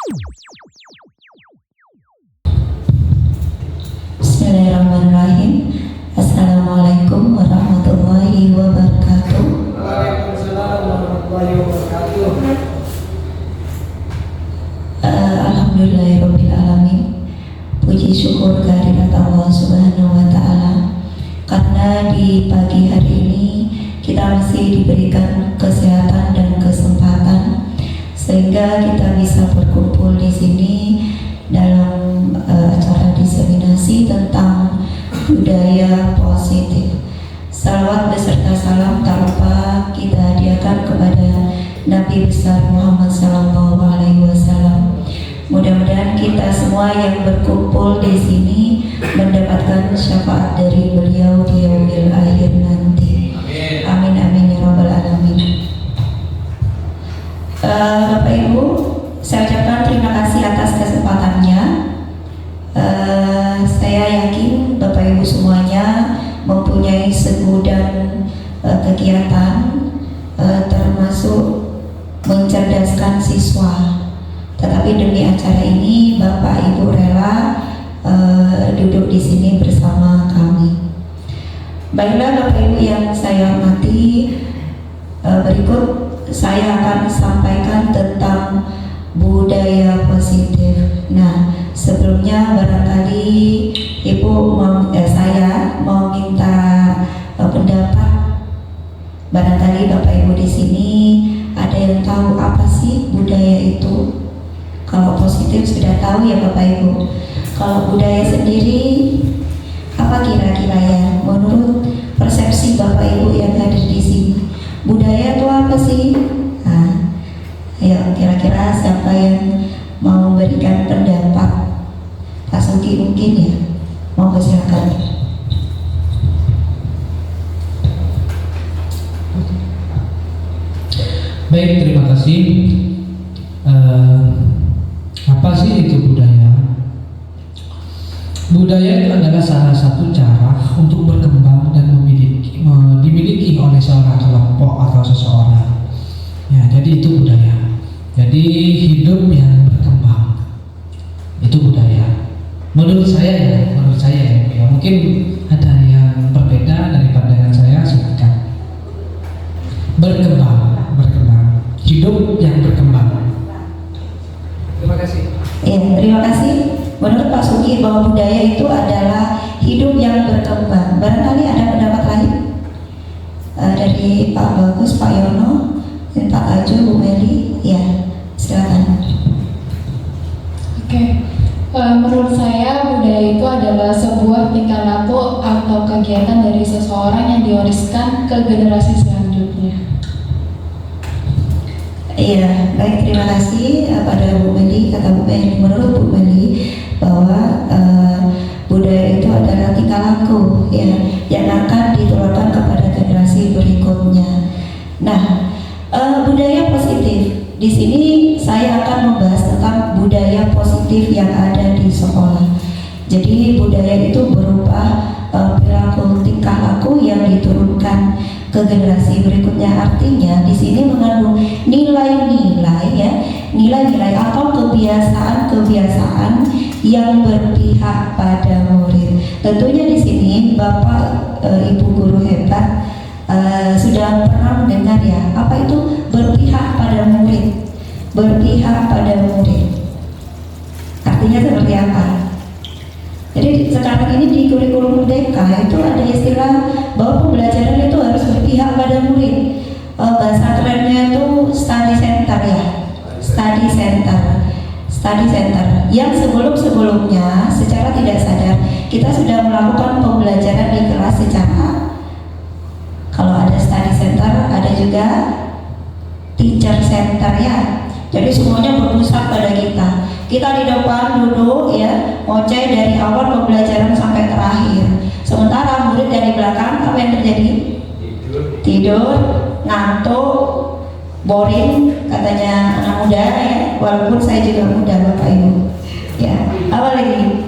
Bismillahirrahmanirrahim. Assalamualaikum warahmatullahi wabarakatuh. Waalaikumsalam warahmatullahi wabarakatuh. Alhamdulillahirabbil alamin. Puji syukur kehadirat Allah Subhanahu wa taala karena di pagi hari ini kita masih diberikan kesehatan dan kesempatan sehingga kita bisa berkumpul di sini dalam acara diseminasi tentang budaya positif. Salawat beserta salam tak lupa kita hadiahkan kepada Nabi besar Muhammad SAW. Mudah-mudahan kita semua yang berkumpul di sini mendapatkan syafaat dari beliau di yaumil akhir nanti. Amin amin ya rabbal alamin. Bapak Ibu, saya ucapkan terima kasih atas kesempatannya. Saya yakin Bapak Ibu semuanya mempunyai segudang kegiatan, termasuk mencerdaskan siswa. Tetapi demi acara ini Bapak Ibu rela duduk di sini bersama kami. Baiklah Bapak Ibu yang saya hormati, berikut saya akan sampaikan tentang budaya positif. Nah, sebelumnya barangkali saya mau minta pendapat. Barangkali Bapak Ibu di sini ada yang tahu apa sih budaya itu? Kalau positif sudah tahu ya Bapak Ibu. Kalau budaya sendiri apa kira-kira ya menurut persepsi Bapak Ibu yang hadir di sini? Budaya itu apa sih? Nah, ayo kira-kira siapa yang mau memberikan pendapat? Pak Suki mungkin ya, mau silakan. Baik, terima kasih. Apa sih itu budaya? Budaya itu adalah salah satu cara untuk berkembang dan dimiliki oleh seorang kelompok atau seseorang. Ya, jadi itu budaya. Jadi hidup yang berkembang itu budaya. Menurut saya ya, mungkin ada yang berbeda dari pandangan saya, silakan. Berkembang, hidup yang berkembang. Terima kasih. Ya, terima kasih. Menurut Pak Suki bahwa budaya itu adalah hidup yang berkembang. Barangkali ada pendapat lain dari Pak Bagus, Pak Yono, dan Pak Aju, Bu Meli. Ya, silakan. Oke. Menurut saya budaya itu adalah sebuah tingkah laku atau kegiatan dari seseorang yang diwariskan ke generasi selanjutnya. Iya, baik, terima kasih pada Bu Meli. Kata Bu Meli, menurut Bu Meli bahwa budaya itu adalah tingkah laku ya yang akan ditularkan kepada generasi berikutnya. Nah, budaya positif. Di sini saya akan membahas tentang budaya positif yang ada di sekolah. Jadi budaya itu berupa perilaku tingkah laku yang diturunkan ke generasi berikutnya. Artinya di sini mengandung nilai-nilai ya, nilai-nilai atau kebiasaan-kebiasaan yang berpihak pada murid. Tentunya di sini Bapak Ibu guru hebat sudah pernah mendengar ya, apa itu berpihak pada murid? Berpihak pada murid. Artinya seperti apa? Jadi sekarang ini di kurikulum merdeka itu ada istilah bahwa pembelajaran itu harus berpihak pada murid. Bahasa kerennya itu study center ya, study center. Yang sebelumnya secara tidak sadar kita sudah melakukan pembelajaran di kelas secara, kalau ada study center ada juga teacher center ya. Jadi semuanya berpusat pada kita. Kita di depan duduk ya, ngoceh dari awal pembelajaran sampai terakhir. Sementara murid dari belakang apa yang terjadi? Tidur, ngantuk, boring katanya anak muda ya. Walaupun saya juga muda Bapak Ibu. Ya, apa lagi?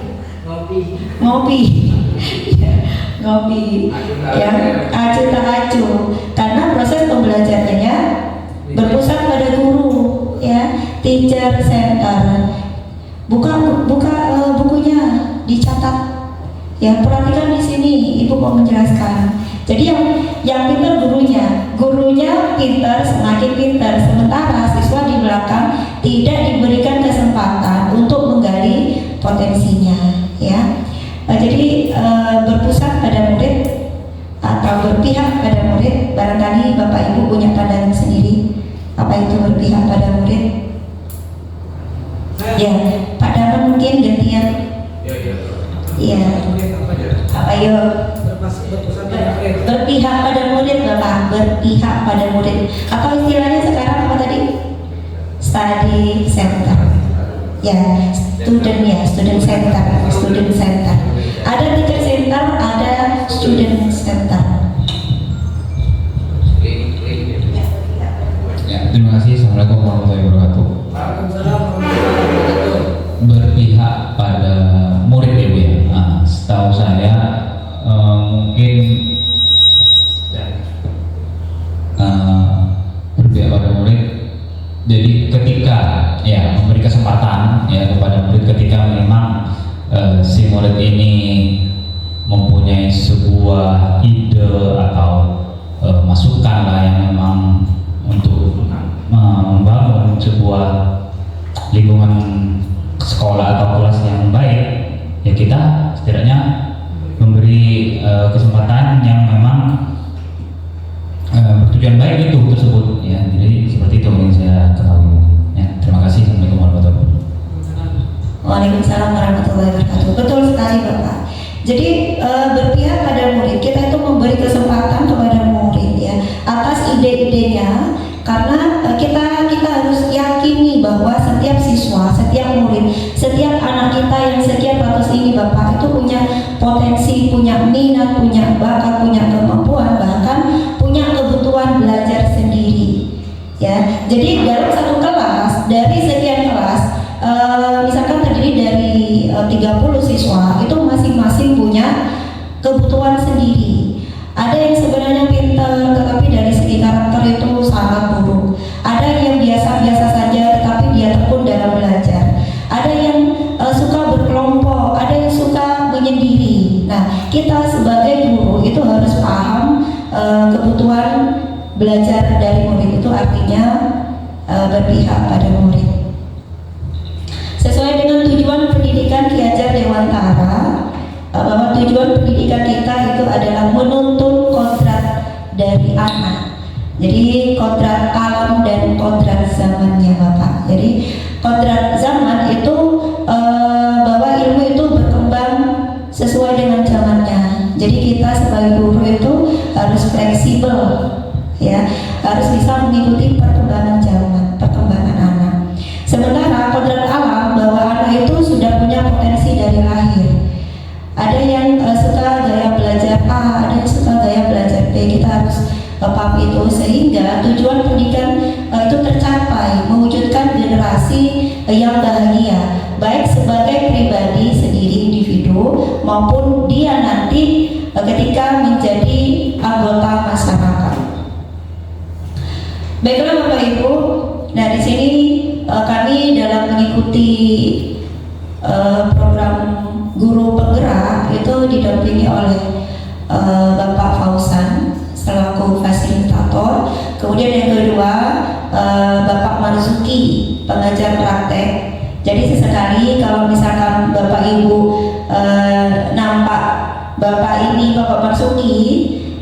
Ngopi. Ya, ngopi. Ya, acuh tak acuh. Karena proses pembelajarannya berpusat pada guru ya. teacher center. Buka bukunya, dicatat. Ya, perhatikan di sini, Ibu mau menjelaskan. Jadi yang pintar gurunya pintar, semakin pintar. Sementara siswa di belakang tidak diberikan kesempatan untuk menggali potensinya. Ya, jadi berpusat pada murid atau berpihak pada murid. Barangkali Bapak Ibu punya pandangan sendiri. Apa itu berpihak pada murid? Ya, Pak Darman mungkin gantian. Iya. Apa yuk? Berpihak pada murid, Bapak. Berpihak pada murid. Atau istilahnya sekarang apa tadi? Study center. Ya, student center. Ada teacher center, ada student center. Ya, terima kasih. Assalamualaikum warahmatullahi wabarakatuh. Berpihak pada murid ya Bu ya. Nah, setahu saya mungkin berpihak pada murid. Jadi ketika ya memberi kesempatan ya kepada murid ketika memang si murid ini mempunyai sebuah ide atau masukan lah yang memang untuk membangun sebuah lingkungan sekolah atau kelas yang baik, ya kita setidaknya memberi kesempatan yang memang bertujuan baik itu tersebut ya. Jadi seperti itu yang saya ketahui ya. Terima kasih. Assalamualaikum warahmatullahi wabarakatuh. Waalaikumsalam warahmatullahi wabarakatuh. Betul sekali Bapak. Jadi berpihak pada murid, kita itu memberi kesempatan kepada murid ya atas ide-idenya, karena kita harus yakini bahwa setiap siswa, setiap murid, setiap anak kita yang sekian ratus ini Bapak itu punya potensi, punya minat, punya bakat, punya kemampuan, bahkan punya kebutuhan belajar sendiri. Ya, jadi dalam satu kelas dari sekian kelas, misalkan terdiri dari 30 siswa, itu masing-masing punya kebutuhan sendiri. Ada yang sebenarnya pintar, tetapi dari segi karakter itu sangat buruk. Ada yang biasa-biasa saja, tetapi dia tekun dalam belajar. Ada yang suka berkelompok, ada yang suka menyendiri. Nah, kita sebagai guru itu harus paham kebutuhan belajar dari murid, itu artinya berpihak pada murid. Sesuai dengan tujuan pendidikan Ki Hajar Dewantara, bahwa tujuan pendidikan kita itu adalah menuntun kodrat dari anak. Jadi kodrat alam dan kodrat zamannya Bapak. Jadi kodrat zaman itu bahwa ilmu itu berkembang sesuai dengan zamannya. Jadi kita sebagai guru itu harus fleksibel, ya, harus bisa mengikuti perkembangan zaman, perkembangan anak. Sementara kodrat alam bahwa anak itu sudah punya potensi dari lahir. Ada yang suka gaya belajar A, ada yang suka gaya belajar B. Kita harus paham itu sehingga tujuan pendidikan itu tercapai, mewujudkan generasi yang bahagia, baik sebagai pribadi sendiri individu maupun dia nanti ketika menjadi anggota masyarakat. Baiklah Bapak Ibu, nah di sini kami dalam mengikuti program guru penggerak itu didampingi oleh Bapak Fauzan selaku fasilitator. Kemudian yang kedua Bapak Marzuki, pengajar praktek. Jadi sesekali kalau misalkan Bapak Ibu nampak Bapak ini, Bapak Marzuki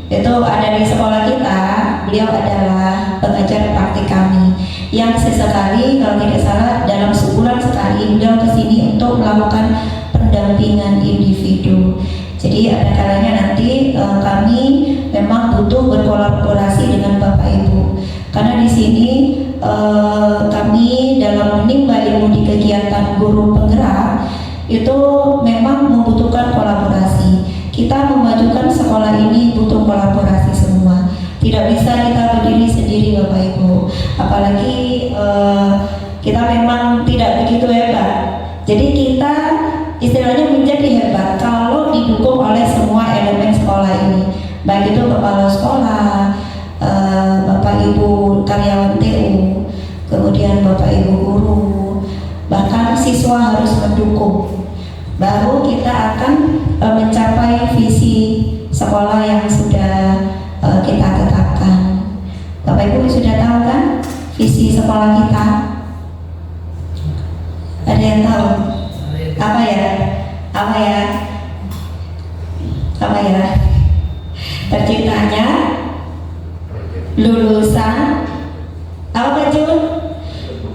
itu ada di sekolah kita, beliau adalah pengajar praktik kami yang sesekali kalau tidak salah dalam sebulan sekali beliau kesini untuk melakukan pendampingan individu. Jadi ada kalanya nanti kami memang butuh berkolaborasi dengan Bapak Ibu, karena di sini kami dalam menimba ilmu di kegiatan guru penggerak itu memang membutuhkan kolaborasi. Kita memajukan sekolah ini butuh kolaborasi semua. Tidak bisa kita berdiri sendiri Bapak Ibu. Apalagi kita memang tidak begitu hebat. Jadi kita istilahnya menjadi hebat kalau didukung oleh semua elemen sekolah ini, baik itu kepala sekolah, Bapak Ibu karyawan TU, kemudian Bapak Bapak Ibu guru, bahkan siswa harus mendukung. Baru kita akan mencapai visi sekolah yang sudah kita tetapkan. Bapak Ibu sudah tahu kan visi sekolah kita? Ada yang tahu? Apa ya? Terciptanya, lulusan, apa baju?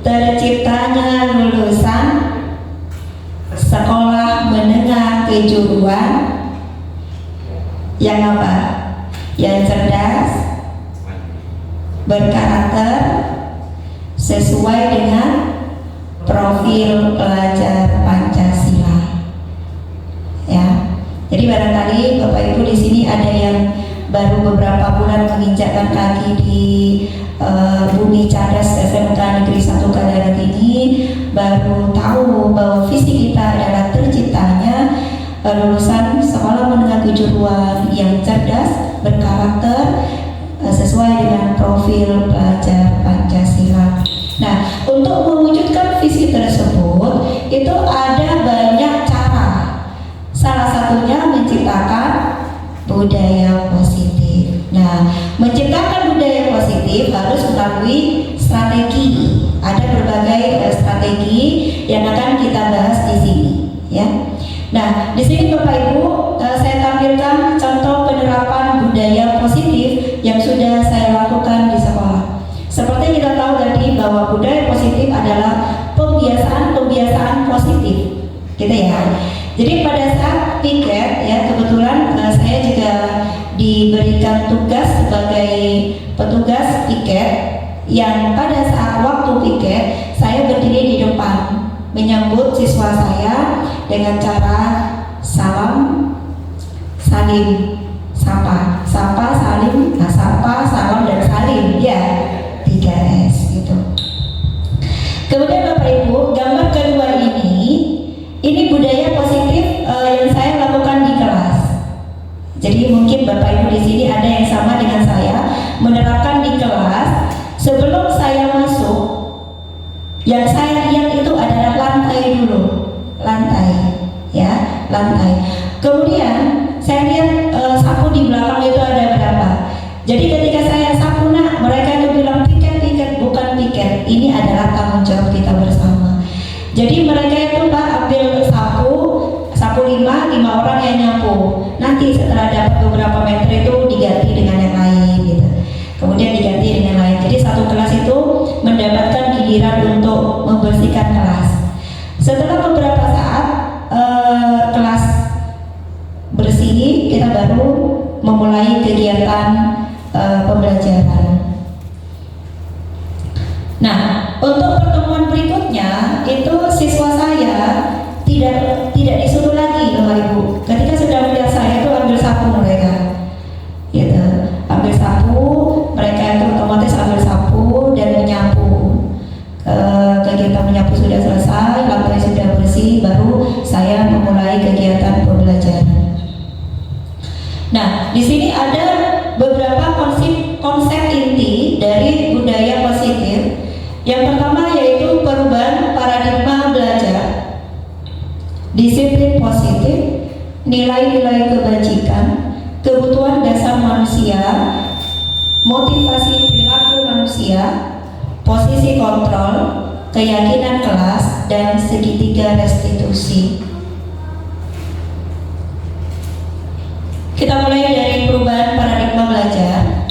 Terciptanya lulusan sekolah menengah kejuruan yang apa? Yang cerdas, berkarakter, sesuai dengan profil pelajar Pancasila. Ya, jadi barangkali Bapak Ibu di sini ada yang baru beberapa bulan menginjakkan kaki di Bumi Cadas SMK Negeri 1 Kadarat ini, baru tahu bahwa visi kita adalah terciptanya lulusan sekolah menengah kejuruan yang cerdas, berkarakter, sesuai dengan profil pelajar Pancasila. Nah, untuk mewujudkan visi tersebut itu ada banyak cara. Salah satunya menciptakan budaya positif. Nah, menciptakan budaya positif harus melalui strategi. Ada berbagai strategi yang akan kita bahas di sini, ya. Nah, di sini Bapak Ibu, saya tampilkan contoh penerapan budaya positif yang sudah saya lakukan di sekolah. Seperti kita tahu tadi bahwa budaya positif adalah pembiasaan positif, gitu ya. Jadi pada saat piket, ya kebetulan saya juga diberikan tugas sebagai petugas piket yang pada saat waktu piket saya berdiri di depan menyambut siswa saya dengan cara salam, salim, sapa, salim, sapa, salam dan salim, ya 3S gitu. Kemudian Bapak Ibu, gambar kedua ini budaya positif yang saya lakukan di kelas. Jadi mungkin Bapak Ibu di sini ada yang sama dengan saya menerapkan di kelas. Sebelum saya masuk, yang saya lihat itu adalah lantai dulu, lantai. Kemudian saya lihat sapu di belakang itu ada berapa. Jadi ketika saya sapu, mereka itu bilang piket, bukan piket. Ini adalah tanggung jawab kita bersama. Jadi mereka itu ambil sapu 5 orang yang nyapu. Nanti setelah dapat beberapa meter itu diganti dengan yang lain gitu. Kemudian diganti dengan lain. Jadi satu kelas itu mendapatkan giliran untuk membersihkan kelas. Setelah beberapa saat kelas bersih, kita baru memulai kegiatan pembelajaran. Nah, untuk pertemuan berikutnya itu siswa saya tidak disuruh lagi, Bapak Ibu. Ketika sudah melihat saya itu ambil sapu mereka, gitu. Ambil sapu, mereka itu otomatis ambil sapu dan menyapu. Kegiatan menyapu sudah selesai, lantai sudah bersih, baru saya memulai kegiatan pembelajaran. Nah, di sini ada beberapa konsep inti dari budaya positif. Yang pertama yaitu perubahan paradigma belajar, disiplin positif, nilai-nilai kebajikan, kebutuhan dasar manusia, motivasi perilaku manusia, posisi kontrol, keyakinan kelas, dan segitiga restitusi. Kita mulai dari perubahan paradigma belajar.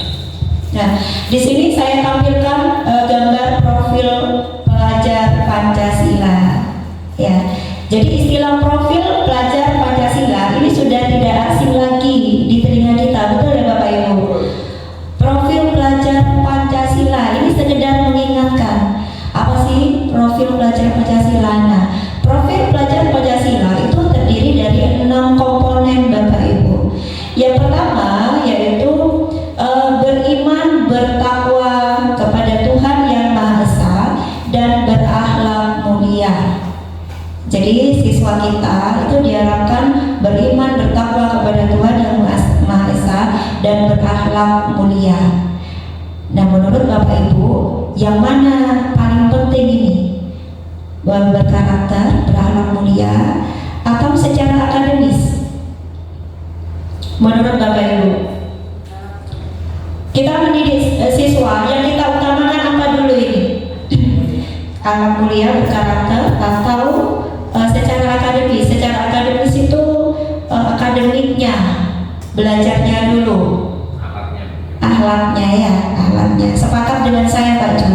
Nah, di sini saya tampilkan gambar profil pelajar Pancasila. Ya, jadi istilah profil pelajar Pancasila ini sudah tidak asing lagi di telinga kita, betul ya Bapak Ibu? Profil pelajar Pancasila ini sekedar mengingatkan apa sih profil pelajar Pancasila. Nah, profil pelajar Pancasila itu terdiri dari 6 komponen Bapak Ibu. Yang pertama yaitu beriman, bertakwa kepada Tuhan Yang Maha Esa dan berakhlak mulia. Jadi siswa kita itu diharapkan beriman, bertakwa kepada Tuhan Yang Maha Esa dan berakhlak mulia. Nah, menurut Bapak Ibu, yang mana paling penting ini? Berkarakter, berakhlak mulia, atau secara akademis? Menurut Bapak Ibu, kita mendidik siswa yang kita utamakan apa dulu ini? Akhlak mulia, berkarakter, atau secara akademis? Secara akademis itu akademiknya, belajarnya dulu. Akhlaknya ya, akhlaknya. Sepakat dengan saya Pak Ju?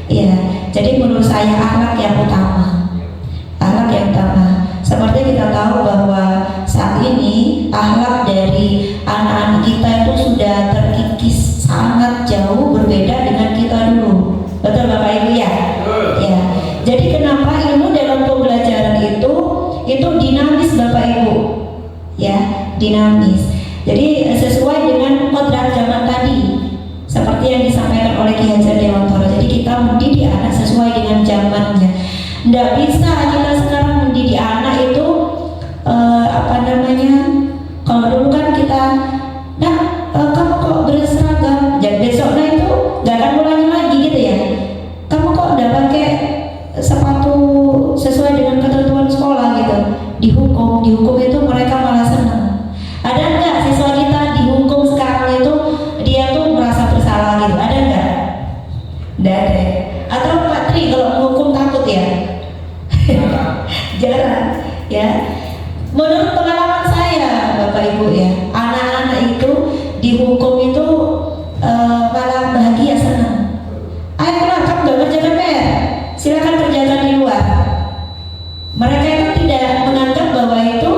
Ya, jadi menurut saya akhlak yang utama. Akhlak yang utama. Seperti kita tahu bahwa saat ini akhlak dari anak-anak kita itu sudah terkikis sangat jauh berbeda dengan kita dulu. Betul Bapak Ibu ya? Ya. Jadi kenapa ilmu dalam pembelajaran itu dinamis Bapak Ibu? Ya, dinamis. Jadi sesuai dengan kodrat zaman tadi, seperti yang disampaikan oleh Ki Hajar Dewantara. Jadi kita mendidik anak sesuai dengan zamannya. Tidak bisa kita sekarang mendidik anak itu kalau dulu kan kita, kamu kok berseragam, jadi besoknya itu nggak akan ulangi lagi gitu ya. Kamu kok udah pakai sepatu sesuai dengan ketentuan sekolah gitu, dihukum itu mereka malah senang. Ada nggak siswa kita dihukum sekarang itu dia tuh merasa bersalah gitu? Ada nggak? Nggak ada. Atau Pak Tri kalau menghukum takut ya? Jarang ya. Menurut pengalaman saya Bapak Ibu ya, anak-anak itu dihukum itu malah bahagia, senang. Ayo keluar, kamu nggak kerjakan PR, silakan kerjakan di luar. Mereka itu tidak menganggap bahwa itu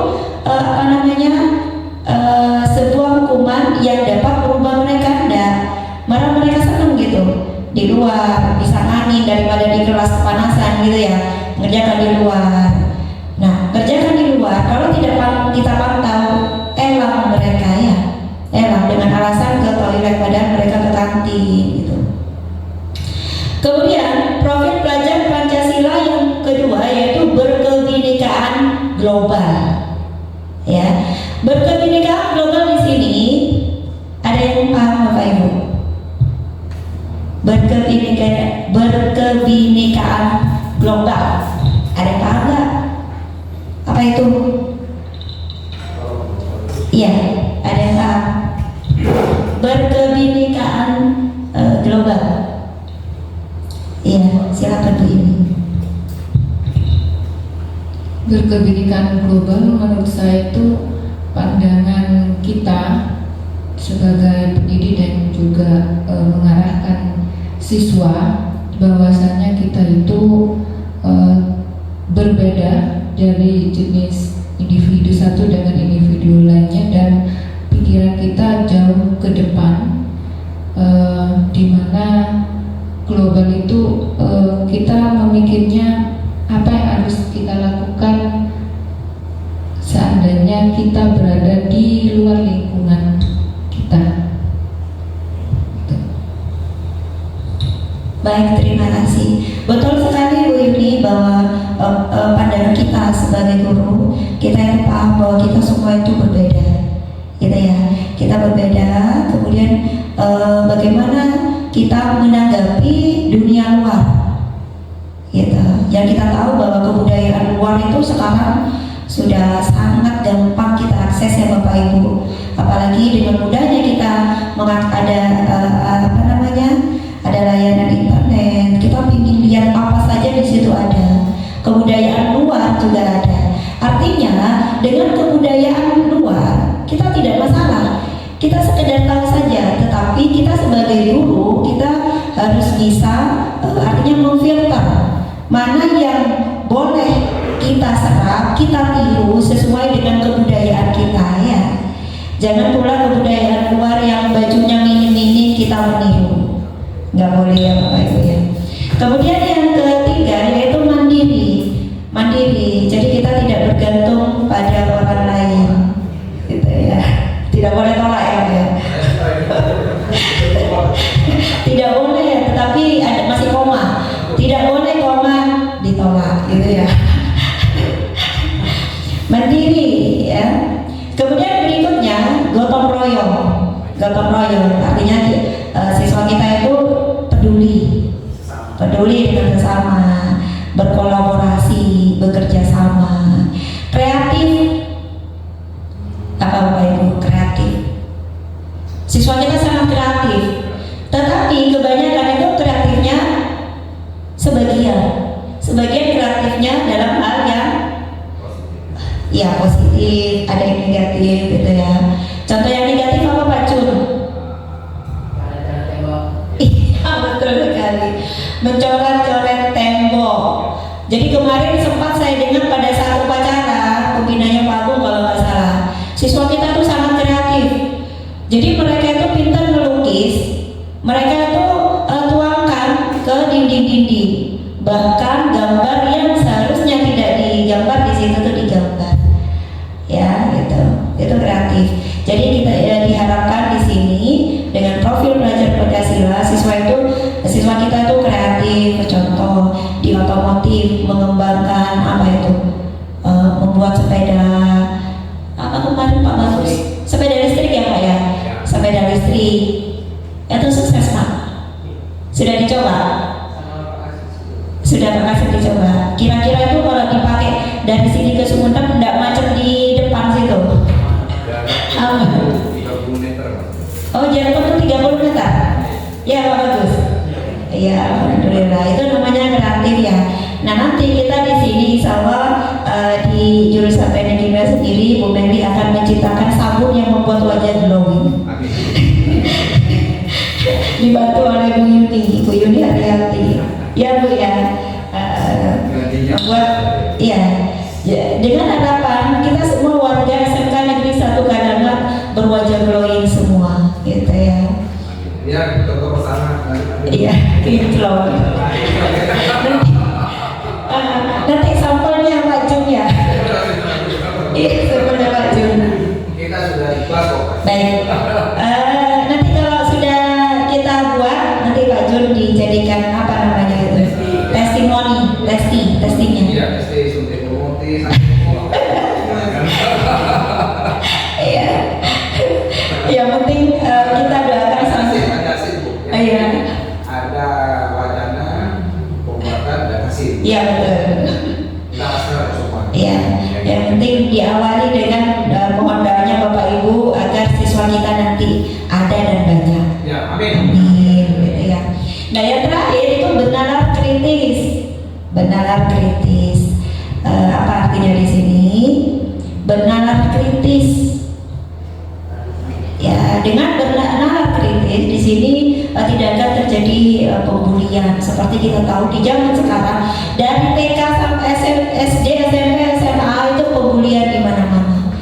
sebuah hukuman yang dapat merubah mereka. Enggak, malah mereka senang gitu. Di luar bisa angin daripada di kelas kepanasan gitu ya, ngerjakan di luar. Nah, kerjakan di luar, kalau tidak kita pantau, elang mereka ya, elang dengan alasan ke toilet padahal mereka ke kantin gitu. Kemudian profil pelajar Pancasila yang kedua yaitu berkebinekaan global. Ya, berkebinekaan global di sini ada yang paham Bapak Ibu? Berkebinekaan global, ada yang paham nggak? Apa itu? Iya, ada yang paham? Berkebinekaan global. Iya, silakan Bu Ini. Berkebinekaan global menurut saya itu pandangan kita sebagai pendidik dan juga mengarahkan siswa bahwasanya kita itu berbeda dari jenis individu satu dengan individu lainnya, dan pikiran kita jauh ke depan, di mana global itu kita memikirnya apa yang harus kita lakukan seandainya kita berada di luar lingkungan kita. Baik, terima kasih. Betul sekali Bu Yuni bahwa pandangan kita sebagai guru, kita itu paham bahwa kita semua itu berbeda, gitu ya. Kita berbeda. Kemudian bagaimana kita menanggapi dunia luar, gitu. Yang kita tahu bahwa kebudayaan luar itu sekarang sudah sangat gampang kita akses ya Bapak Ibu. Apalagi dengan mudahnya kita ada layanan internet, kita ingin lihat apa saja di situ ada. Kebudayaan luar juga ada. Artinya dengan kebudayaan luar kita tidak masalah, kita sekedar tahu saja. Tetapi kita sebagai guru kita harus bisa artinya memfilter mana yang boleh kita serap, kita tiru sesuai dengan kebudayaan kita ya. Jangan pula kebudayaan luar yang bajunya minim-minim kita meniru. Nggak boleh ya Bapak Ibu ya. Kemudian yang ketiga yaitu mandiri. Jadi kita tidak bergantung pada orang lain, gitu ya. Tidak boleh tolak ya. Tidak boleh ya, tetapi masih koma. Tidak boleh koma ditolak, gitu ya. Mandiri ya. Kemudian berikutnya gotong royong. Artinya siswa kita itu peduli, peduli dengan sesama, berkolaborasi, bekerja sama, kreatif. Apa Bapak Ibu? Kreatif. Siswa kita sangat kreatif, tetapi kebanyakan itu kreatifnya sebagian kreatifnya dalam hal yang ya positif, ada yang negatif gitu ya. Contoh yang negatif apa Pak Cun? Iya betul sekali, mencoret-coret tembok. Jadi kemarin sempat saya dengar pada saat upacara pembinanya Pak Agung kalau nggak salah, siswa kita tuh sangat kreatif. Jadi mereka itu pintar melukis, mereka itu tuangkan ke dinding-dinding, bahkan gambar yang seharusnya tidak digambar di situ tuh digambar, ya gitu. Itu kreatif. Jadi kita diharapkan di sini dengan profil pelajar Pancasila, siswa kita itu kreatif. Contoh di otomotif mengembangkan apa itu, membuat sepeda apa kemarin Pak Bagus, sepeda listrik ya Pak ya, sepeda listrik itu sukses Pak. Sudah dicoba? Sudah berhasil dicoba. Kira-kira itu kalau dipakai dari sini ke Sumedang tidak macet di depan situ? Oh jarak tempuh 30 meter. Ya Pak Bagus. Ya alhamdulillah, itu namanya kreatif ya. Nah nanti kita di sini insya Allah di jurusan teknik kimia sendiri Bu Meli akan menciptakan sabun yang membuat wajah glowing. Dibantu oleh Bu Yuni Ariyanti. Ya Bu ya, membuat ya dengan harapan kita semua warga SMK Negeri 1 Kadanga berwajah glowing semua, gitu ya. Ya, contoh persana. Iya, kinclong. Nanti sampelnya Pak Jun ya. Iya, sampelnya Pak Jun. Kita sudah ikhlas kok. Baik. Nanti kalau sudah kita buat, nanti Pak Jun dijadikan apa namanya itu? Testimoni, testingnya. Iya, testi suntik promosi. Iya. Yang penting kita doakan sampai. Iya. Ada wacana pembuatan dan hasil. Iya betul. Kita hasil semua. Iya. Yang penting diawali dengan mohon doanya Bapak Ibu agar siswa kita nanti ada dan banyak. Ya, amin. Amin. Gitu ya. Nah yang terakhir itu benalar kritis. Benalar kritis. Apa artinya di sini? Benalar kritis. Ya, dengan bernalar kritis di sini tidak akan terjadi pembulian. Seperti kita tahu di zaman sekarang dari TK sampai SD, SMP, SMA itu pembulian di mana-mana.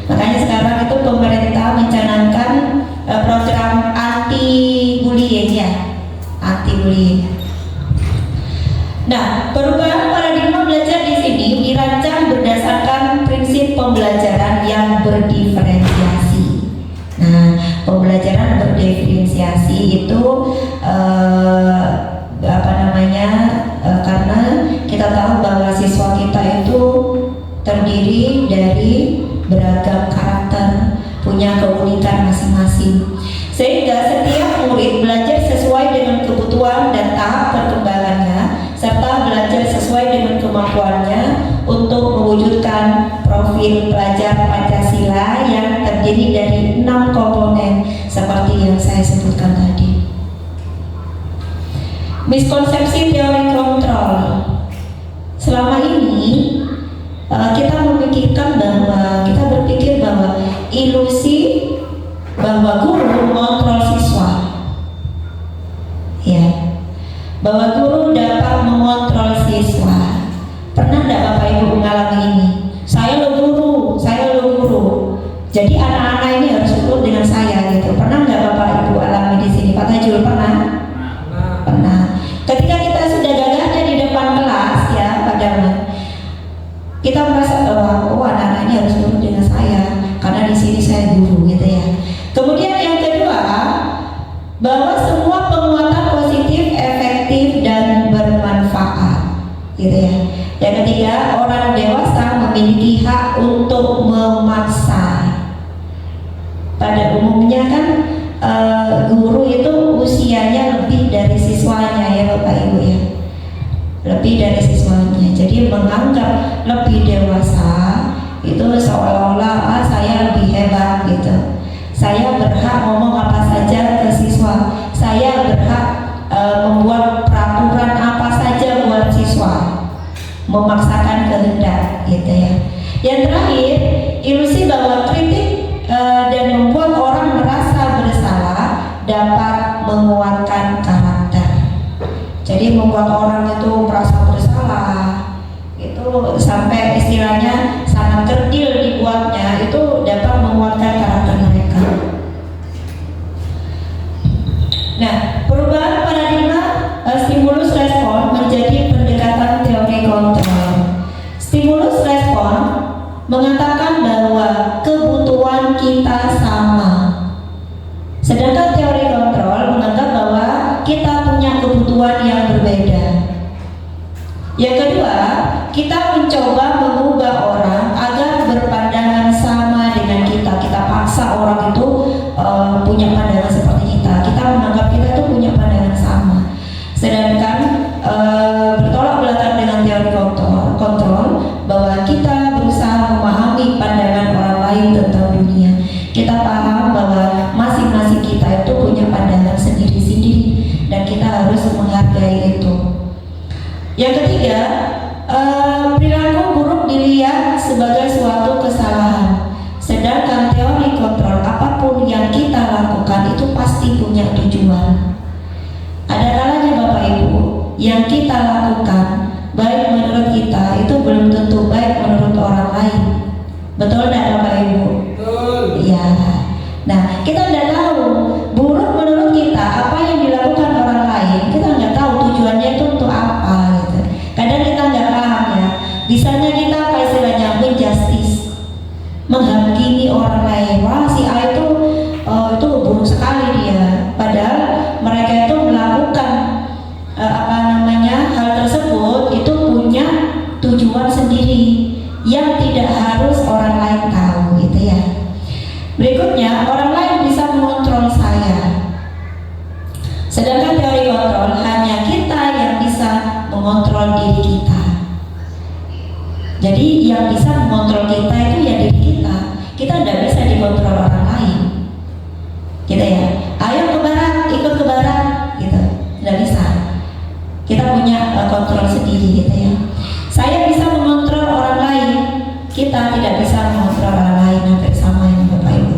Makanya sekarang itu pemerintah mencanangkan program anti bullying ya, anti bullying. Nah, perubahan paradigma belajar di sini dirancang berdasarkan prinsip pembelajaran yang berdiferensiasi. Nah, pembelajaran berdiferensiasi itu karena kita tahu bahwa siswa kita itu terdiri dari beragam karakter, punya keunikan masing-masing, sehingga setiap murid belajar sesuai dengan kebutuhan dan tahap perkembangannya, serta belajar sesuai dengan kemampuannya untuk mewujudkan profil pelajar Pancasila yang terdiri dari 6 komponen seperti yang saya sebutkan tadi. Miskonsepsi teori kontrol. Selama ini kita berpikir bahwa ilusi bahwa guru mengontrol siswa, ya, bahwa guru dapat mengontrol siswa. Pernah tidak Bapak Ibu mengalami ini? Saya lo guru, jadi anak-anak ini harus ikut dengan saya gitu. Pernah nggak Bapak Ibu alami di sini? Pak Tajul pernah? Pernah. Ketika kita sudah gagahnya di depan kelas ya Pak Darman, kita merasa bahwa anak-anak ini harus ikut dengan saya karena di sini saya guru gitu ya. Kemudian yang kedua, bahwa semua penguatan positif, efektif dan bermanfaat gitu ya. Yang ketiga, orang dewasa memiliki hak untuk memaksa. Pada umumnya kan guru itu usianya lebih dari siswanya ya Bapak Ibu ya, lebih dari siswanya. Jadi menganggap lebih dewasa itu seolah-olah saya lebih hebat gitu. Saya berhak ngomong apa saja ke siswa, saya berhak membuat peraturan apa saja buat siswa, memaksakan kehendak gitu ya. Yang terakhir, ilusi bahwa kritik dan membuat orang merasa bersalah dapat menguatkan karakter. Jadi membuat orang itu merasa bersalah itu sampai istilahnya sangat kerdil dibuatnya, itu dapat menguatkan karakter mereka. Nah, perubahan paradigma stimulus respon menjadi pendekatan teori kontrol. Stimulus respon mengatakan bahwa kebutuhan kita sama, sedangkan teori kontrol menganggap bahwa kita punya kebutuhan yang berbeda. Yang kedua, kita mencoba mengubah orang agar berpandangan sama dengan kita. Kita paksa orang itu punya pandangan seperti kita. Kita menganggap kita itu punya pandangan sama. Sedangkan bertolak belakang dengan teori kontrol bahwa kita berusaha memahami pandangan orang lain tentang dunia. Kita paham bahwa masing-masing kita itu punya pandangan sendiri-sendiri dan kita harus menghargai itu. Yang ketiga, perilaku buruk dilihat sebagai suatu kesalahan. Sedangkan teori kontrol, apapun yang kita lakukan itu pasti punya tujuan. Ada kalanya Bapak Ibu, yang kita lakukan baik menurut kita itu belum tentu baik menurut orang lain. Betul tidak Bapak Ibu? Betul. Iya. Nah, kita tidak tahu buruk menurut kita apa yang dilakukan orang lain. Kita nggak tahu tujuannya itu untuk apa gitu. Kadang kita nggak paham ya. Bisanya kita apa istilahnya menjustice, menghakimi orang lain. Wah, si A itu buruk sekali dia. Padahal mereka itu melakukan hal tersebut itu punya tujuan sendiri yang tidak harus orang lain tahu gitu ya. Berikutnya, orang lain bisa mengontrol saya. Sedangkan teori kontrol hanya kita yang bisa mengontrol diri kita. Jadi yang bisa mengontrol kita itu ya diri kita. Kita tidak bisa dikontrol orang lain. Gitu ya. Ayo ke barat, ikut ke barat gitu. Tidak bisa. Kita punya kontrol sendiri gitu ya. Saya bisa mengontrol orang lain. Kita tidak bisa mengontrol orang lain. Hampir sama ini Bapak Ibu.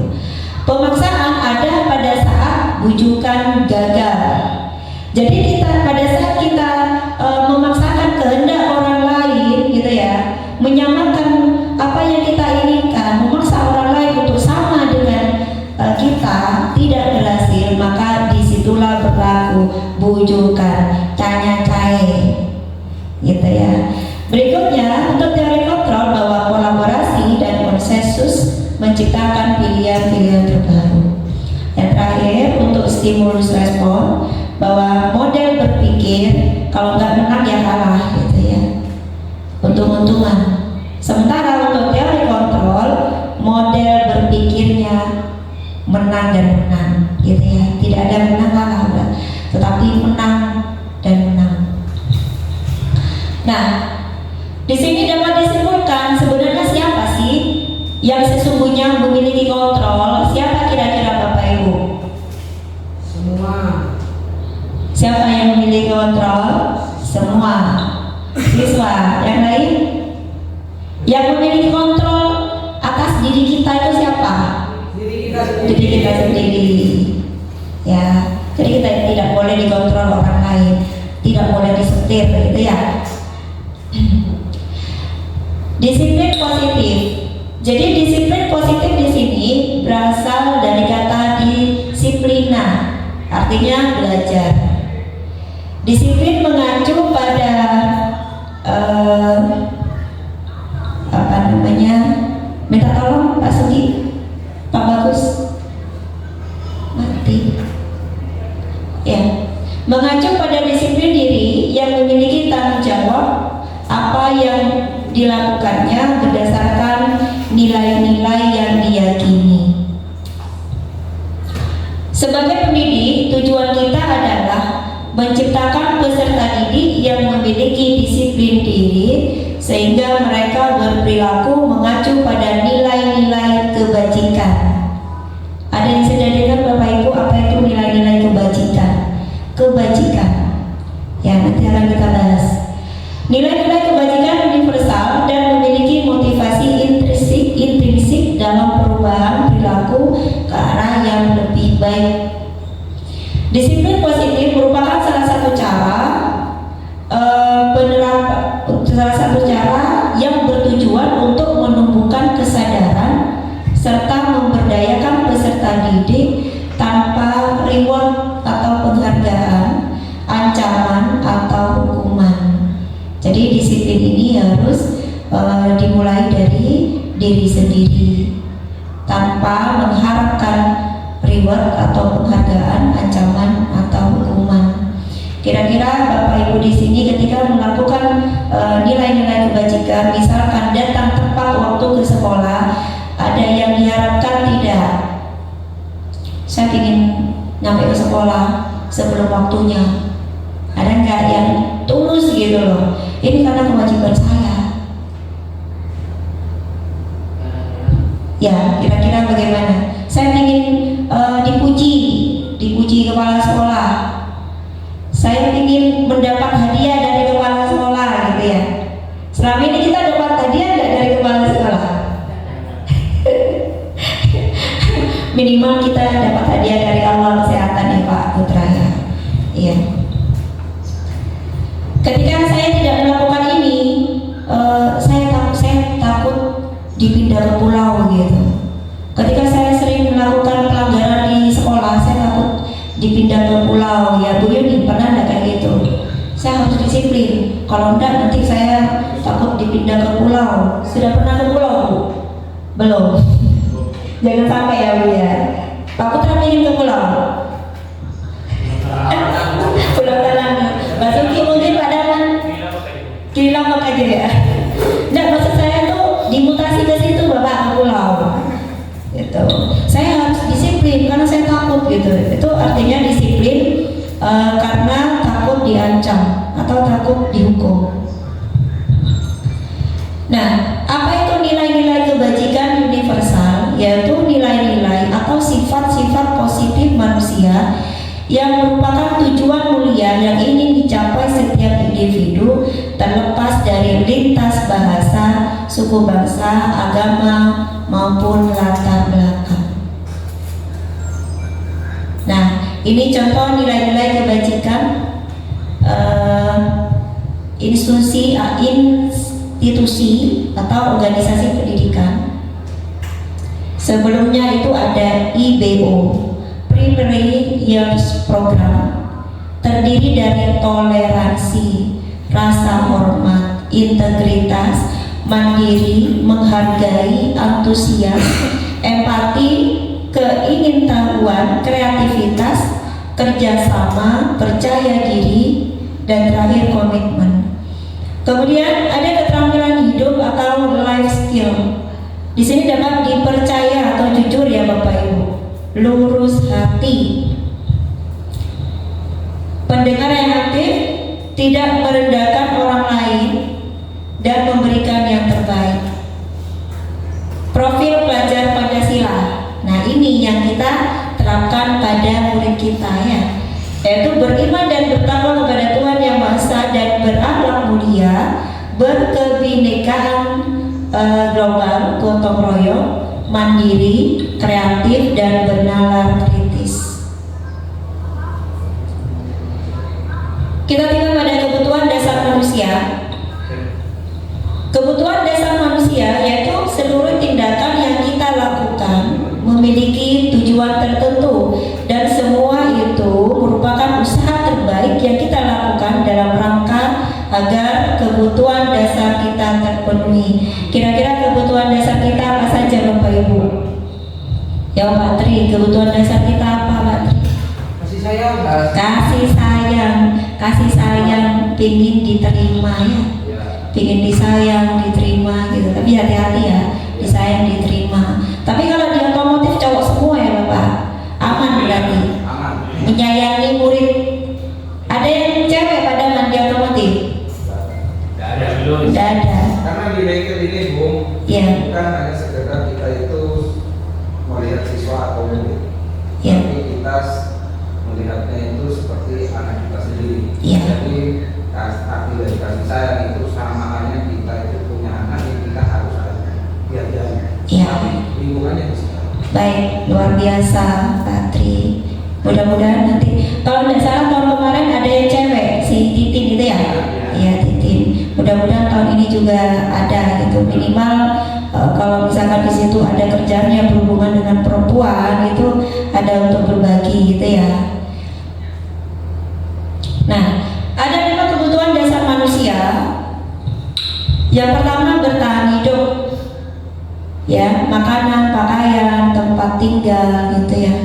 Pemaksaan ada pada saat bujukan gagal. Jadi kita pada saat kita memaksakan kehendak orang lain gitu ya, menyamakan apa yang kita inginkan, memaksa orang lain untuk sama dengan kita tidak berhasil, maka disitulah berlaku bujukan, canya-cae gitu ya. Berikutnya, untuk teori kontrol bahwa kolaborasi dan konsensus menciptakan pilihan-pilihan terbaru. Yang terakhir, untuk stimulus respon bahwa model berpikir kalau nggak menang ya kalah gitu ya, untung-untungan. Sementara untuk teori kontrol, model berpikirnya menang dan menang gitu ya, tidak ada menang kalah, tetapi menang dan menang. Nah, di sini dapat disimpulkan sebenarnya siapa sih yang sesungguhnya memiliki kontrol? Siapa kira-kira Bapak Ibu? Semua. Siapa yang memiliki kontrol? Semua siswa. Yang lain? Yang memiliki kontrol atas diri kita itu siapa? Diri kita sendiri. Ya, jadi kita tidak boleh dikontrol orang lain, tidak boleh disetir gitu ya. Disiplin positif. Jadi disiplin positif di sini berasal dari kata disiplina, artinya belajar. Disiplin mengacu pada minta tolong Pak Sugi, Pak Bagus, mati. Ya, mengacu pada disiplin diri yang memiliki tanggung jawab apa yang dilakukannya berdasarkan nilai-nilai yang diyakini. Sebagai pendidik, tujuan kita adalah menciptakan peserta didik yang memiliki disiplin diri sehingga mereka berperilaku mengacu pada nilai-nilai kebajikan. Ada yang sudah dengar Bapak Ibu apa itu nilai-nilai kebajikan? Kebajikan. Ya, nanti akan kita bahas. Nilai-nilai kebajikan universal dan memiliki motivasi intrinsik dalam perubahan perilaku ke arah yang lebih baik. Disiplin positif merupakan salah satu cara yang bertujuan untuk menumbuhkan kesadaran serta memberdayakan peserta didik tanpa reward atau penghargaan, ancaman atau hukuman. Jadi disiplin ini harus dimulai dari diri sendiri tanpa mengharapkan reward atau penghargaan, ancaman atau hukuman. Kira-kira Bapak Ibu di sini ketika melakukan nilai-nilai kebajikan, misalkan datang tepat waktu ke sekolah, ada yang diharapkan tidak? Saya ingin nyampe ke sekolah sebelum waktunya. Ada nggak yang tulus gitu loh? Ini karena kewajiban saya. Ya, kira-kira bagaimana? Saya ingin dipuji kepala sekolah. Saya ingin mendapat hadiah dari kepala sekolah, gitu ya. Selama ini kita dapat hadiah nggak dari kepala sekolah? Minimal kita dapat hadiah dari Allah kesehatan ya Pak Putra ya. Iya. Ketika saya tidak melakukan ini, saya takut dipindah ke pulau gitu. Ketika saya sering melakukan pelanggaran di sekolah, saya takut dipindah ke pulau. Ya Bu Yuni pernah nggak kayak gitu? Saya harus disiplin. Kalau enggak nanti saya takut dipindah ke pulau. Sudah pernah ke pulau Bu? Belum. Jangan sampai ya Bu ya. Pak Putra ingin ke pulau. Pulau Talangi. Mbak Suki mungkin padanan Kilang aja ya. Nggak, maksud saya tuh dimutasi ke situ Bapak, ke pulau. Gitu. Saya harus disiplin karena saya takut gitu. Itu artinya disiplin karena takut diancam atau takut dihukum. Nah, apa itu nilai-nilai kebajikan universal? Yaitu nilai-nilai atau sifat-sifat positif manusia yang merupakan tujuan mulia yang ingin dicapai setiap individu terlepas dari lintas bahasa, suku bangsa, agama, maupun latar belakang. Nah, ini contoh nilai-nilai kebajikan institusi atau organisasi pendidikan. Sebelumnya itu ada IBO, Primary Years Program, terdiri dari toleransi, rasa hormat, integritas, mandiri, menghargai, antusias, empati, keingintahuan, kreativitas, kerjasama, percaya diri, dan terakhir komitmen. Kemudian ada keterampilan hidup atau life skill. Di sini dapat dipercaya atau jujur ya Bapak Ibu, lurus hati, pendengar yang aktif, tidak merendahkan orang lain, dan memberikan yang terbaik. Profil pelajar Pancasila. Nah ini yang kita terapkan pada murid kita ya, yaitu beriman dan bertakwa kepada Tuhan Yang Maha Esa dan berakhlak mulia, berkebinekaan global, gotong royong, mandiri, kreatif, dan bernalar kritis. Kita tinggal pada kebutuhan dasar manusia. Kebutuhan dasar manusia yaitu seluruh tindakan yang kita lakukan memiliki tujuan tertentu, dan semua itu merupakan usaha terbaik yang kita lakukan dalam rangka agar kebutuhan dasar kita terpenuhi. Kira-kira kebutuhan dasar kita apa saja Bapak Ibu? Ya Pak Tri, kebutuhan dasar kita apa Pak Tri? Kasih sayang. Kasih sayang, pingin diterima ya. Pingin disayang, diterima gitu. Tapi hati-hati ya, disayang, diterima. Tapi kalau di otomotif cowok semua ya Bapak, aman berarti. Menyayangi murid. Ada Ada yang cewek pada mandi otomotif? Tidak ada belum. Tidak ada. Karena di bengkel ini Bung, Iya. bukan hanya sekedar kita itu melihat siswa atau murid, Iya. tapi kita melihatnya itu seperti anak kita sendiri. Iya. Jadi arti dari kasih sayang itu sama halnya kita itu punya anak yang kita harus diajari. Iya. Tapi lingkungannya di situ. Baik, luar biasa Pak Tri. Mudah-mudahan nanti, kalau tidak salah tahun kemarin ada yang cewek, si Titin itu ya? Iya, Titin. Mudah-mudahan tahun ini juga ada gitu, minimal kalau misalkan di situ ada kerjaan yang berhubungan dengan perempuan itu ada untuk berbagi gitu ya. Nah, ada 5 kebutuhan dasar manusia. Yang pertama bertahan hidup, ya, makanan, pakaian, tempat tinggal gitu ya.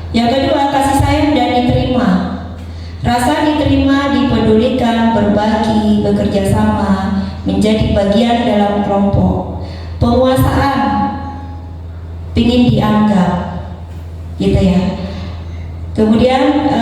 Yang kedua kasih sayang dan diterima, rasa diterima, dipedulikan, berbagi, bekerja sama, menjadi bagian dalam kelompok, penguasaan, pingin dianggap gitu ya. Kemudian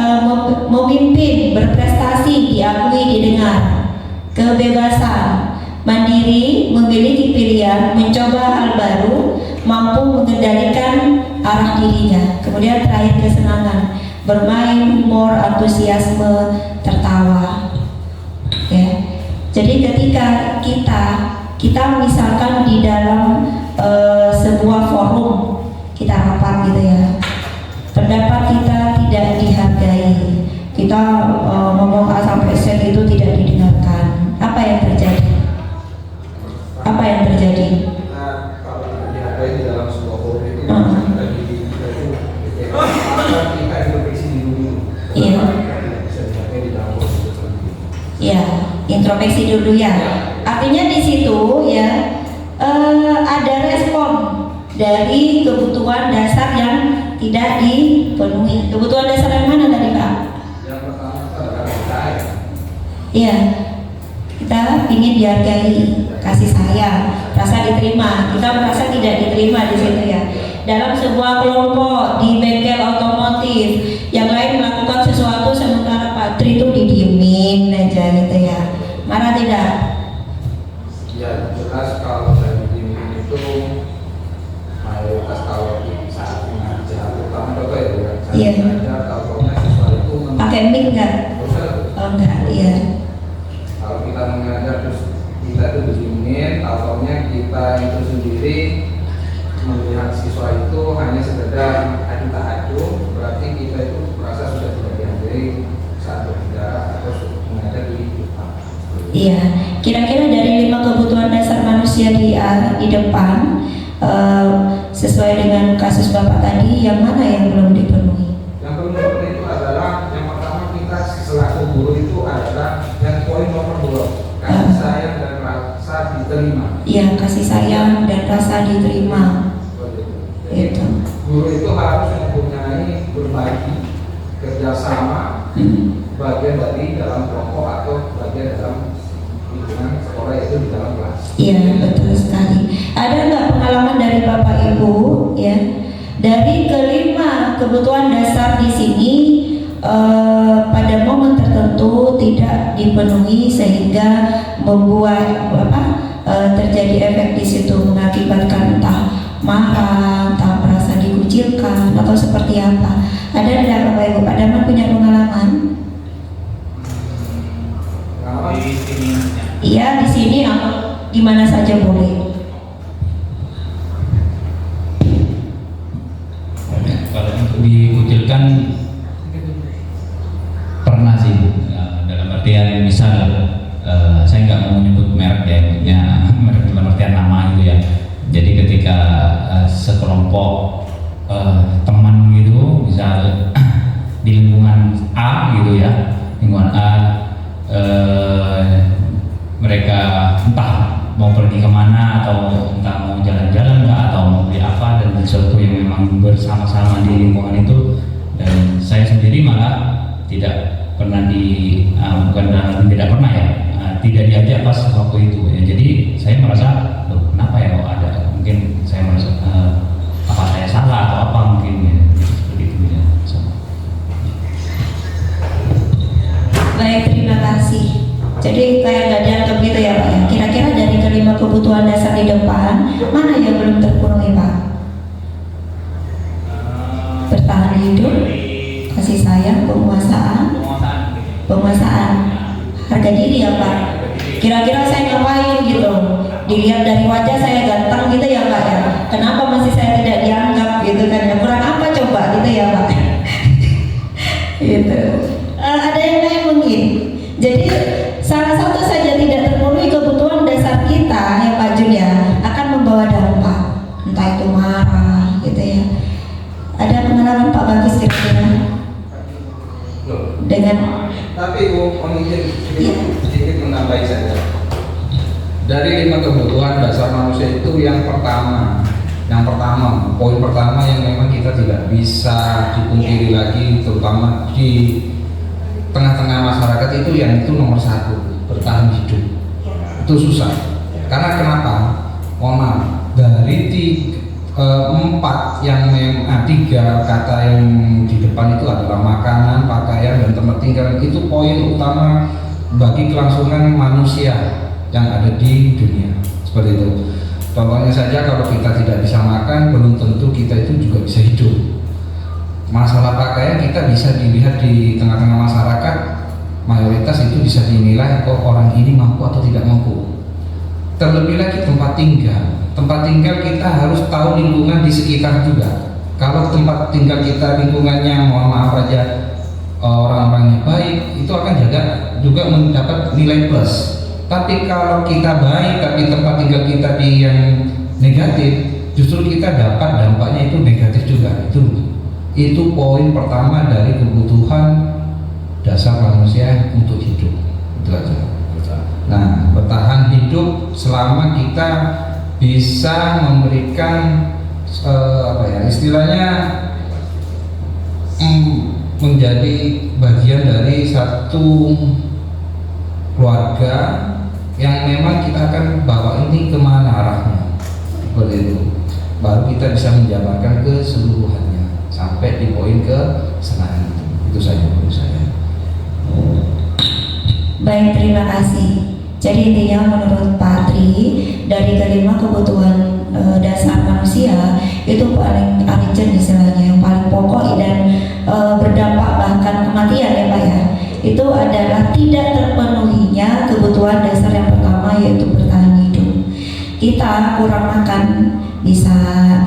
memimpin, berprestasi, diakui, didengar, kebebasan, mandiri, memiliki pilihan, mencoba hal baru, mampu mengendalikan arah dirinya. Kemudian terakhir kesenangan, bermain, humor, antusiasme, tertawa. Ya. Jadi ketika kita misalkan di dalam sebuah forum kita rapat gitu ya, pendapat kita tidak dihargai, kita ngomong A sampai Z itu tidak didengarkan. Apa yang terjadi? Apa yang terjadi? Nah, kalau tidak dihargai di dalam sebuah forum itu, kita introspeksi diri dulu. Iya. Tidak bisa dihargai di dalam forum itu sendiri. Ya, introspeksi dulu ya. Artinya di situ ya ada respon dari kebutuhan dasar yang tidak dipenuhi. Kebutuhan dasar yang mana tadi Pak? Yang pertama itu adalah percaya. Iya, kita ingin dihargai, kasih sayang, rasa diterima. Kita merasa tidak diterima di situ ya. Dalam sebuah kelompok di bengkel otomotif, yang lain melakukan sesuatu sementara Pak Tri itu didiemin aja gitu ya. Marah tidak? Ya jelas kalau saya bimbing itu mayoritas kalau di saat mengajar, terutama dokter ya bukan saya Iya. mengajar, kalau siswa itu Pakai mic enggak? Oh enggak, iya. Kalau kita mengajar terus kita itu dingin, tahunya kita itu sendiri melihat siswa itu hanya sekedar adu tak adu, berarti kita itu merasa sudah tidak dihargai saat berbicara atau mengajar di depan. Iya, kira-kira dari 5 kebutuhan dasar manusia di depan sesuai dengan kasus Bapak tadi, yang mana yang belum dipenuhi? Yang belum dipenuhi itu adalah yang pertama kita selaku guru itu adalah yang poin nomor 2, kasih sayang dan rasa diterima. Iya, kasih sayang dan rasa diterima. Itu. Guru itu harus mempunyai berbagi, kerjasama, bagian dari dalam kelompok atau bagian dalam lingkungan sekolah itu di dalam kelas. Iya, betul sekali. Ada nggak pengalaman dari Bapak Ibu ya? Dari kelima kebutuhan dasar di sini pada momen tertentu tidak dipenuhi sehingga membuat terjadi efek di situ, mengakibatkan entah marah, entah merasa dikucilkan atau seperti apa. Ada tidak Bapak Ibu? Pak Daman punya pengalaman? Di sini Iya, di sini atau di mana saja boleh. Kalau untuk dikucilkan pernah sih, dalam artian misal saya nggak mau menyebut merek ya, maksudnya merek dalam artian nama gitu ya. Jadi ketika sekelompok teman gitu, misal di lingkungan A gitu ya, lingkungan A mereka entah mau pergi kemana atau entah mau jalan-jalan nggak atau mau beli apa, dan sesuatu yang memang bersama-sama di lingkungan itu, dan saya sendiri malah tidak pernah tidak pernah ya, tidak diajak pas waktu itu ya. Jadi saya merasa loh, kenapa ya kok ada, mungkin saya merasa apa saya salah atau apa mungkin ya, seperti itu ya. kebutuhan dasar di depan, mana yang belum terpenuhi Pak? Bertahan hidup, kasih sayang, penguasaan, harga diri ya Pak. Kira-kira saya ngapain gitu? Dilihat dari wajah saya ganteng gitu ya Pak ya. Kenapa masih saya tidak dianggap gitu kan? Ya kurang apa coba gitu ya Pak? Gitu. Ada yang lain mungkin. Jadi salah satu saja tidak terpenuhi kebutuhan dasar kita ya Pak Jun ya akan membawa dampak, entah itu marah gitu ya. Ada pengalaman Pak Bagus kira-kira dengan Tapi izin sedikit menambahi saja. Dari 5 kebutuhan dasar manusia itu yang pertama, poin pertama yang memang kita tidak bisa dipungkiri lagi, terutama di tengah-tengah masyarakat itu nomor 1, bertahan hidup. Itu susah. Karena kenapa? Mohon maaf, dari 4 yang 3 kata yang di depan itu adalah makanan, pakaian, dan tempat tinggal. Itu poin utama bagi kelangsungan manusia yang ada di dunia. Seperti itu. Contohnya saja kalau kita tidak bisa makan, belum tentu kita itu juga bisa hidup. Masalah pakaian kita bisa dilihat di tengah-tengah masyarakat, mayoritas itu bisa dinilai kok orang ini mampu atau tidak mampu. Terlebih lagi tempat tinggal kita harus tahu lingkungan di sekitar juga. Kalau tempat tinggal kita lingkungannya mohon maaf aja orang-orangnya baik, itu akan juga mendapat nilai plus. Tapi kalau kita baik tapi tempat tinggal kita di yang negatif, justru kita dapat dampaknya itu negatif juga. Itu poin pertama dari kebutuhan dasar manusia untuk hidup. Itu aja. Nah, bertahan hidup selama kita bisa memberikan istilahnya menjadi bagian dari satu keluarga yang memang kita akan bawa ini kemana arahnya, seperti itu. Baru kita bisa menjabarkan keseluruhannya sampai di poin kesenangan. Itu saja menurut saya. Baik, terima kasih. Jadi intinya menurut Pak Tri, dari kelima kebutuhan dasar manusia itu paling urgent istilahnya, yang paling pokok dan berdampak bahkan kematian ya Pak ya, itu adalah tidak terpenuhinya kebutuhan dasar yang pertama, yaitu bertahan hidup. Kita kurang makan bisa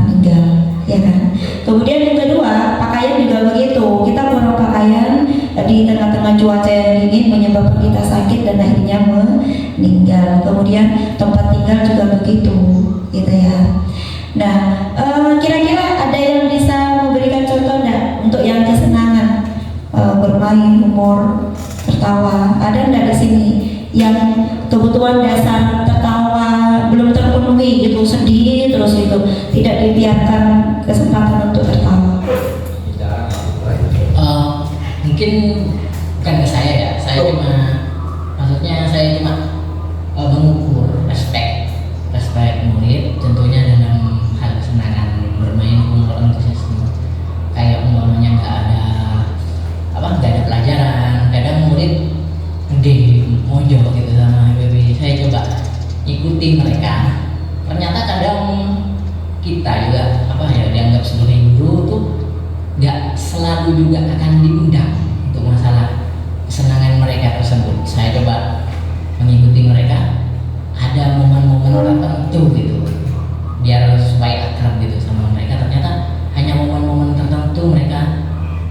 meninggal, ya kan? Kemudian yang kedua, pakaian juga begitu. Kita kurang pakaian di tengah-tengah cuaca yang dingin menyebabkan kita sakit dan akhirnya meninggal. Kemudian tempat tinggal juga begitu, gitu ya. Nah, kira-kira ada yang bisa memberikan contoh enggak untuk yang kesenangan, bermain, humor, tertawa? Ada enggak di sini yang kebutuhan dasar tertawa belum terpenuhi gitu, sedih terus gitu, tidak dibiarkan kesempatan untuk tertawa? Mungkin bukan ke saya ya, saya cuma mengukur respect murid tentunya dalam hal kesenangan bermain, humor, antusiasme. Kayak umpamanya nggak ada pelajaran, kadang murid game mojok gitu sama baby, saya coba ikuti mereka. Ternyata kadang kita juga dianggap sebagai guru tuh nggak selalu juga akan diundang untuk masalah kesenangan mereka tersebut. Saya coba mengikuti mereka, ada momen-momen tertentu gitu, biar supaya akrab gitu sama mereka. Ternyata hanya momen-momen tertentu mereka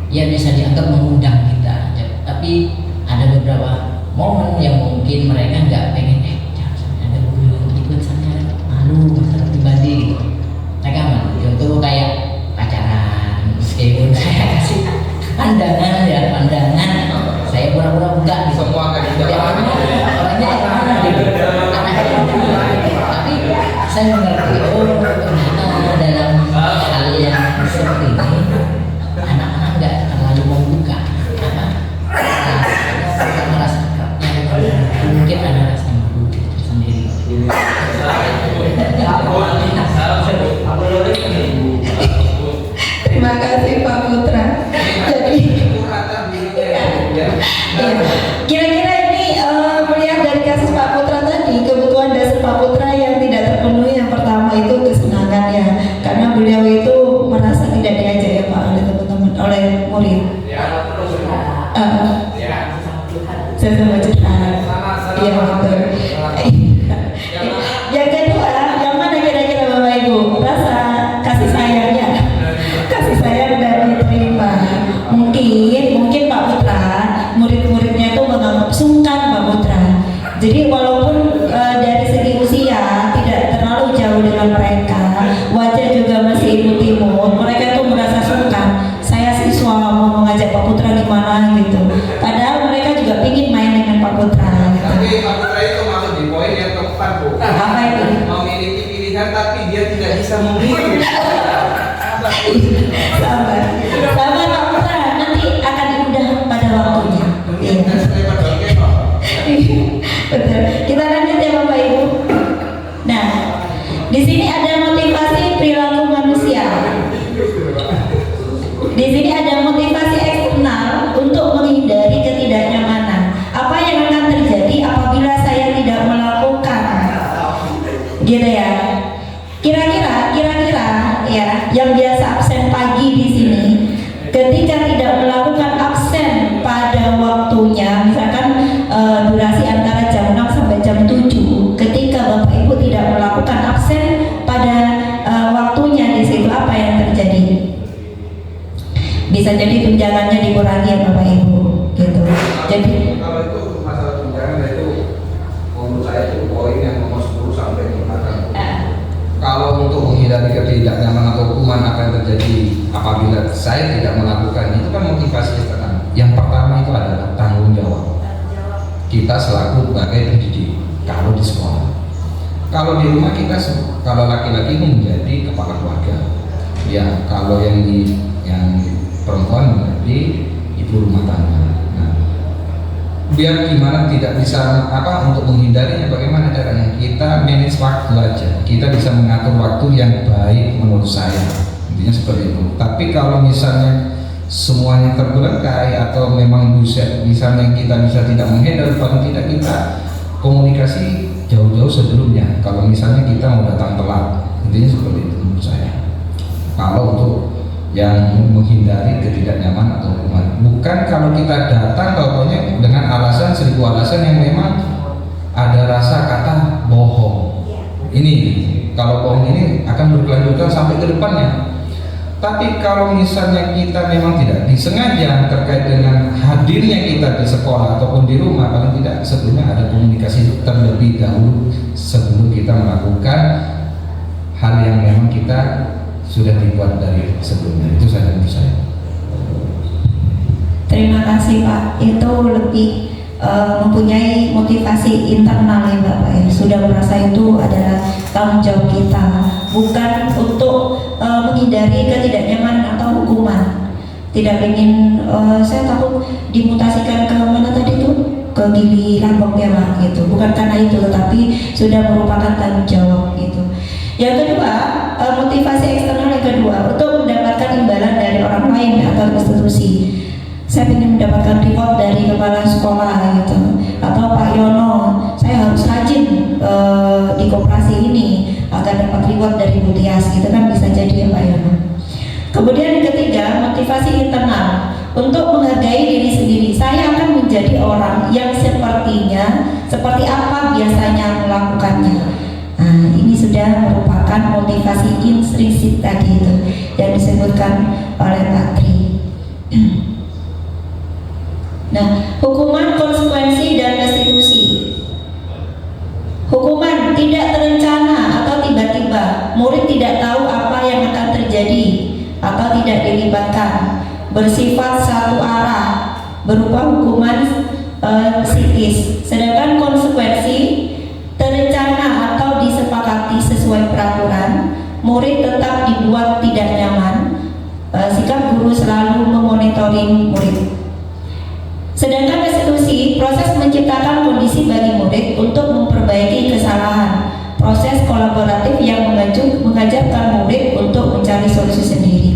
ya bisa dianggap mengundang kita. Tapi ada beberapa momen yang mungkin mereka nggak pengen, jangan ada guru ikut saya, malu masalah pribadi gitu. Mereka malu. Contoh kayak pacaran, meskipun saya kasih pandangan, saya pura-pura buka gitu. Semua akan orangnya mana gitu, tapi saya mengerti, ternyata dalam hal yang seperti ini anak-anak nggak terlalu membuka merasa akrabnya, mungkin ada rasa malu tersendiri. Terima kasih Pak Putra. Jadi kira-kira ini melihat dari kasus Pak Putra tadi, kebutuhan dasar Pak Putra yang tidak dengan mereka, wajah juga masih imut-imut, mereka tuh merasa sungkan. Saya siswa mau mengajak Pak Putra gimana gitu. Padahal mereka juga ingin main dengan Pak Putra. Gitu. Tapi Pak Putra itu masuk di poin yang keempat, Bu. Apa itu? Memiliki pilihan tapi dia tidak bisa memilih. Sabar, sabar Pak Putra, nanti akan mudah pada waktunya. Iya. Betul. Kita lanjut ya Bapak Ibu. Nah, di sini ada motivasi perilaku manusia. Di sini ada motivasi eksternal untuk menghindari ketidaknyamanan. Apa yang akan terjadi apabila saya tidak melakukan? Gitu ya. Kira-kira ya, yang biasa absen pagi di sini, ketika tidak melakukan absen pada waktunya, misalkan durasi antara jam 6 sampai jam 7, ketika Bapak Ibu tidak melakukan absen pada waktunya di situ, apa yang terjadi? Bisa jadi tunjangannya dikurangi ya Bapak Ibu, gitu. Jadi kalau itu masalah tunjangan itu menurut saya itu poin yang nomor 10 sampai 15. Kalau untuk menghindari ketidaknyamanan atau hukuman apa yang terjadi apabila saya tidak melakukan, itu kan motivasi eksternal. Yang pertama itu adalah tanggung jawab kita selaku sebagai pendidik kalau di sekolah. Kalau di rumah kita, kalau laki-laki itu menjadi kepala keluarga, ya kalau yang perempuan menjadi ibu rumah tangga. Nah, biar gimana tidak bisa untuk menghindarinya, bagaimana caranya? Kita manage waktu aja, kita bisa mengatur waktu yang baik menurut saya, intinya seperti itu. Tapi kalau misalnya semuanya terbelengkai atau memang misalnya kita bisa tidak menghandle, paling tidak kita komunikasi jauh-jauh sebelumnya. Kalau misalnya kita mau datang telat, intinya seperti itu menurut saya. Kalau untuk yang menghindari ketidaknyamanan atau hukuman, bukan kalau kita datang pokoknya dengan alasan 1000 alasan yang memang ada rasa kata bohong. Ini kalau bohong ini akan berkelanjutan sampai ke depannya. Tapi kalau misalnya kita memang tidak disengaja terkait dengan hadirnya kita di sekolah ataupun di rumah, paling tidak sebelumnya ada komunikasi terlebih dahulu sebelum kita melakukan hal yang memang kita sudah dibuat dari sebelumnya. Itu saja menurut saya. terima kasih Pak. Itu lebih mempunyai motivasi internal ya Bapak ya. Sudah merasa itu adalah tanggung jawab kita, bukan untuk menghindari ketidaknyamanan atau hukuman. Tidak ingin saya takut dimutasikan ke mana tadi tuh, ke Gili Lombok ya Pak gitu. Bukan karena itu, tetapi sudah merupakan tanggung jawab gitu. Yang kedua, motivasi eksternal yang kedua untuk mendapatkan imbalan dari orang lain atau institusi. Saya ingin mendapatkan reward dari kepala sekolah gitu, atau Pak Yono, saya harus rajin di koperasi ini agar dapat reward dari Bu Tias gitu kan, bisa jadi ya Pak Yono. Kemudian yang ketiga, motivasi internal untuk menghargai diri sendiri. Saya akan menjadi orang yang seperti apa biasanya melakukannya. Nah, ini sudah merupakan motivasi intrinsik tadi itu yang disebutkan oleh Pak Tri. Nah, hukuman, konsekuensi, dan restitusi. Hukuman tidak terencana atau tiba-tiba, murid tidak tahu apa yang akan terjadi atau tidak dilibatkan, bersifat satu arah, berupa hukuman psikis. Sedangkan konsekuensi terencana atau disepakati sesuai peraturan, murid tetap dibuat tidak nyaman, sikap guru selalu memonitoring murid. Sedangkan restitusi, proses menciptakan kondisi bagi murid untuk memperbaiki kesalahan, proses kolaboratif yang mengajarkan murid untuk mencari solusi sendiri.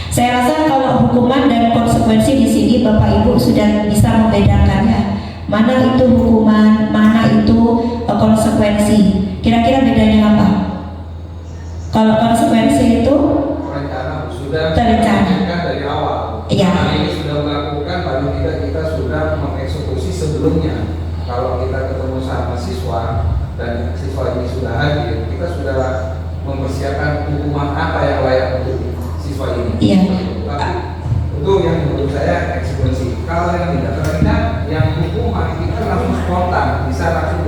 Saya rasa kalau hukuman dan konsekuensi di sini Bapak Ibu sudah bisa membedakannya, mana itu hukuman, mana itu konsekuensi. Kira-kira bedanya apa? Kalau konsekuensi itu Rencana sudah terencana dari awal. Iya. Nah, ini sudah melakukan, paling tidak kita sudah mengeksekusi sebelumnya. Kalau kita ketemu sama siswa dan siswa ini sudah hadir, kita sudah mempersiapkan hukuman apa yang layak untuk siswa ini. Iya. Tapi itu yang menurut saya eksekusi. Kalau yang tidak terencana, yang hukuman kita langsung spontan, bisa langsung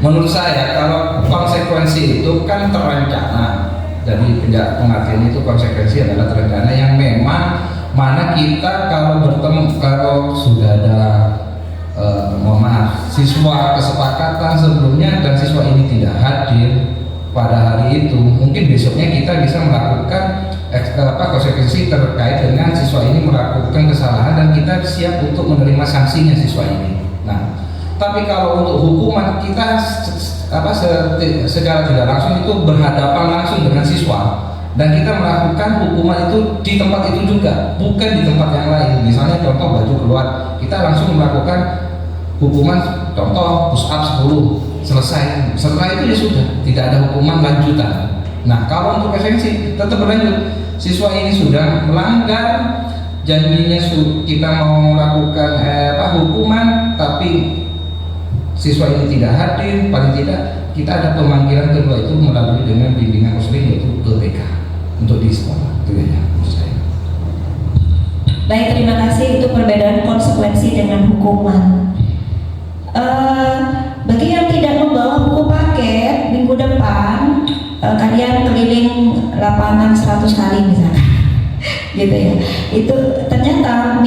Menurut saya kalau konsekuensi itu kan terencana. Jadi pengertian itu konsekuensi adalah terencana yang memang mana kita kalau bertemu, kalau sudah ada mohon maaf, siswa kesepakatan sebelumnya dan siswa ini tidak hadir pada hari itu, mungkin besoknya kita bisa melakukan konsekuensi terkait dengan siswa ini melakukan kesalahan dan kita siap untuk menerima sanksinya siswa ini. Nah, tapi kalau untuk hukuman kita secara tidak langsung itu berhadapan langsung dengan siswa dan kita melakukan hukuman itu di tempat itu juga, bukan di tempat yang lain. Misalnya contoh baju keluar, kita langsung melakukan hukuman, contoh push up 10, selesai. Setelah itu ya sudah, tidak ada hukuman lanjutan. Nah, kalau untuk esensi tetap berlanjut. Siswa ini sudah melanggar janjinya, kita mau melakukan hukuman, tapi siswa ini tidak hadir, paling tidak kita ada pemanggilan kedua itu melalui dengan bimbingan konseling yaitu PPK untuk di sekolah. Itu ya menurut saya. Baik, terima kasih. Itu perbedaan konsekuensi dengan hukuman. Bagi yang tidak membawa buku paket, minggu depan kalian keliling lapangan 100 kali misalkan gitu ya. Itu ternyata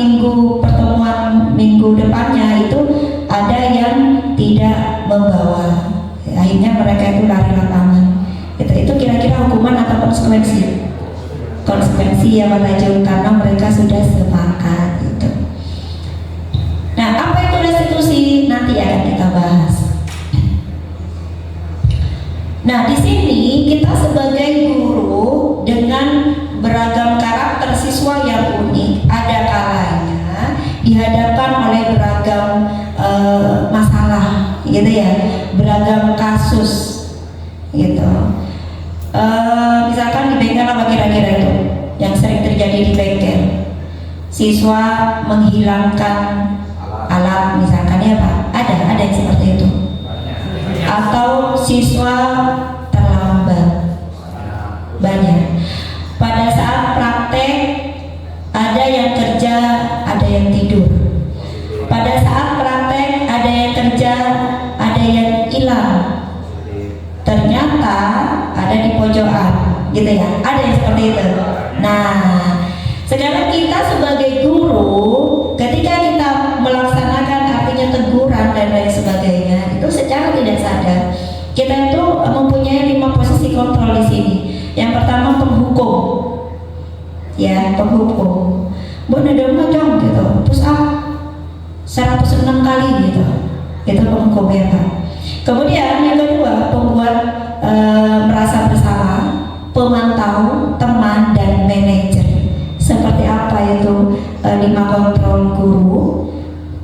pertemuan minggu depannya itu ada yang tidak membawa, akhirnya mereka itu lari lapangan. Itu kira-kira hukuman atau konsekuensi? Konsekuensi ya Pak Tajul, karena mereka sudah sepakat gitu. Nah, apa itu restitusi nanti akan kita bahas. Nah, di sini kita sebagai guru dengan beragam karakter siswa yang unik, ada kalanya dihadapkan oleh beragam masalah, gitu ya, beragam kasus, gitu. Misalkan di bengkel apa kira-kira itu yang sering terjadi di bengkel? Siswa menghilangkan alat, misalkan ya Pak, ada yang seperti itu. Atau siswa terlambat, banyak. Pada saat praktek ada yang kerja, ada yang tidur. Pada saat praktek ada yang kerja, ada yang hilang. Ternyata ada di pojokan, gitu ya. Ada yang seperti itu. Nah, sekarang kita sebagai guru, ketika kita melaksanakan artinya teguran dan lain sebagainya, itu secara tidak sadar kita itu mempunyai 5 posisi kontrol di sini. Yang pertama penghukum, ya penghukum. Bu nedong dong gitu, push up 106 kali gitu, itu penghukum ya Pak. Kemudian yang kedua pembuat merasa bersalah, pemantau, teman dan manajer. Seperti apa itu 5 kontrol guru?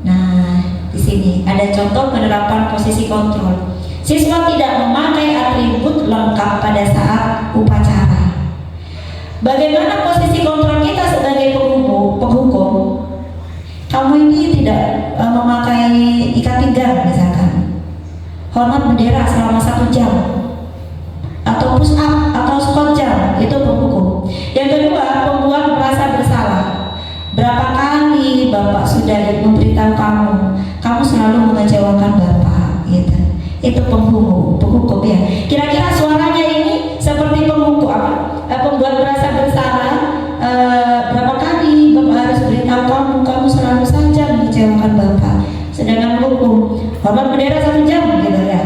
Nah, di sini ada contoh penerapan posisi kontrol. Siswa tidak memakai atribut lengkap pada saat upacara. Bagaimana posisi kontrol kita sebagai penghukum? Kamu ini tidak memakai ikat pinggang misalkan. Hormat bendera selama 1 jam. Atau push up atau squat jam, itu penghukum. Yang kedua, pembuat merasa bersalah. Berapa kali Bapak sudah memberitahu kamu selalu mengecewakan Bapak, gitu. Itu penghukum ya. Kira-kira suaranya ini seperti penghukum apa? Pembuat merasa bersalah. Berapa kali Bapak harus beritahu kamu selalu saja mengecewakan Bapak. Sedangkan hukum, hormat bendera 1 jam, gitu ya.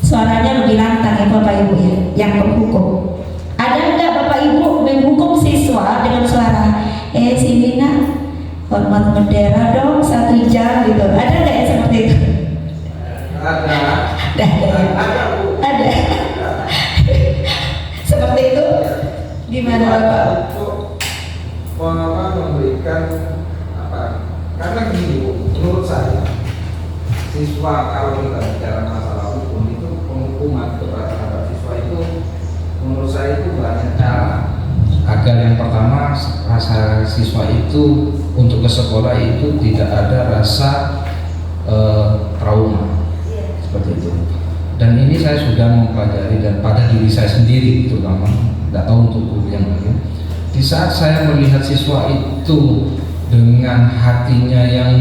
Suaranya lebih lantang ya Bapak Ibu ya, yang penghukum. Ada enggak Bapak Ibu menghukum siswa dengan suara si Mina hormat bendera dong 1 jam gitu? Ada enggak yang seperti itu? Ada. Seperti itu? Gimana Bapak? Memberikan karena gini Bu, menurut saya siswa kalau kita bicara masalah hukum itu penghukuman kepada siswa itu menurut saya itu banyak cara agar yang pertama rasa siswa itu untuk ke sekolah itu tidak ada rasa trauma seperti itu. Dan ini saya sudah mempelajari dan pada diri saya sendiri terutama, tidak tahu untuk guru yang lain. Di saat saya melihat siswa itu dengan hatinya yang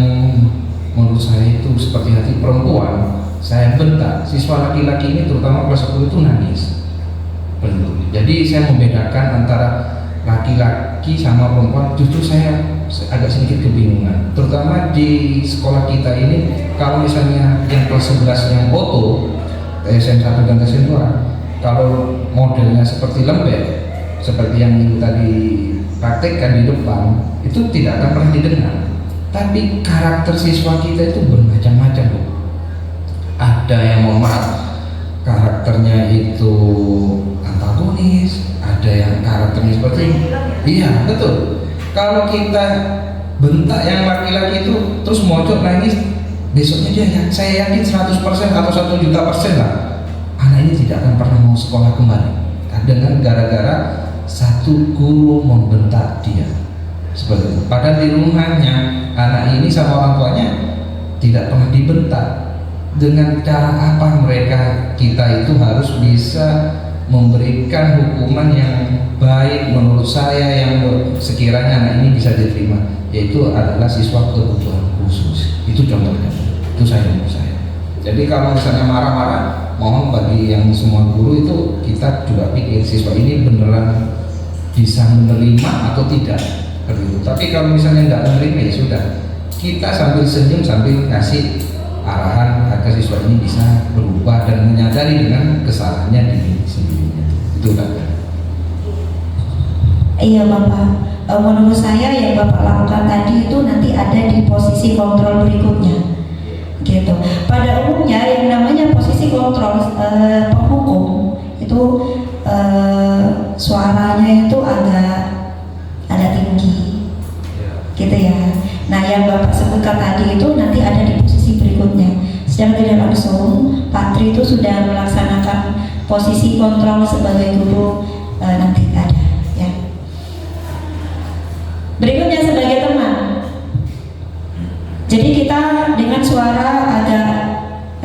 menurut saya itu seperti hati perempuan, saya bentak. Siswa laki-laki ini terutama kelas 10 itu nangis. Jadi saya membedakan antara laki-laki sama perempuan, justru saya agak sedikit kebingungan. Terutama di sekolah kita ini, kalau misalnya yang kelas 11 yang foto, TSM 1 dan TSM 2, kalau modelnya seperti lembek, seperti yang ibu tadi praktekkan di depan, itu tidak akan pernah didengar. Tapi karakter siswa kita itu bermacam-macam, Bu. Ada yang mohon maaf karakternya itu antagonis, ada yang karakternya seperti iya, betul. Kalau kita bentak yang laki-laki itu terus mojok nangis, besoknya dia saya yakin 100% atau 1.000.000% lah, anak ini tidak akan pernah mau sekolah kembali dengan gara-gara satu guru membentak dia seperti itu. Padahal di rumahnya anak ini sama orang tuanya tidak pernah dibentak. Dengan cara apa kita itu harus bisa memberikan hukuman yang baik menurut saya, yang sekiranya anak ini bisa diterima, yaitu adalah siswa kebutuhan khusus. Itu contohnya, itu menurut saya. Jadi kalau misalnya marah-marah, mohon bagi yang semua guru itu kita juga pikir siswa ini beneran bisa menerima atau tidak, begitu. Tapi kalau misalnya nggak menerima, ya sudah, kita sambil senyum sambil kasih arahan agar siswa ini bisa berubah dan menyadari dengan kesalahannya diri sendiri. Itu kan? Iya Bapak, menurut saya yang Bapak lakukan tadi itu nanti ada di posisi kontrol berikutnya, gitu. Pada umumnya yang namanya posisi kontrol penghukum itu suaranya itu agak tinggi, gitu ya. Nah, yang Bapak sebutkan tadi itu nanti ada di posisi berikutnya. Secara tidak langsung, Pak Tri itu sudah melaksanakan posisi kontrol sebagai guru nanti ada, ya. Berikutnya sebagai teman. Jadi kita dengan suara agak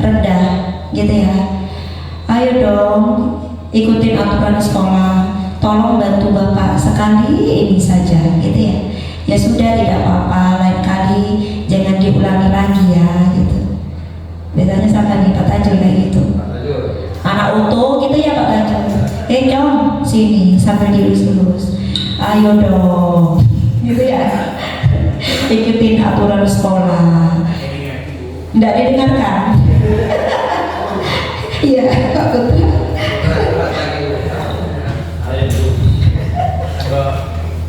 rendah, gitu ya. Ayo dong, ikutin aturan sekolah. Tolong bantu Bapak sekali ini saja, gitu ya. Ya sudah, tidak apa-apa, lain kali jangan diulangi lagi ya, gitu. Biasanya sampai di Pak Tajul kayak gitu. Anak utuh gitu ya Pak Tajul. Nyom, sini sampai dilus-lus. Ayo dong, gitu ya. Ikutin aturan sekolah. Nggak didengarkan. Iya, Pak Putra.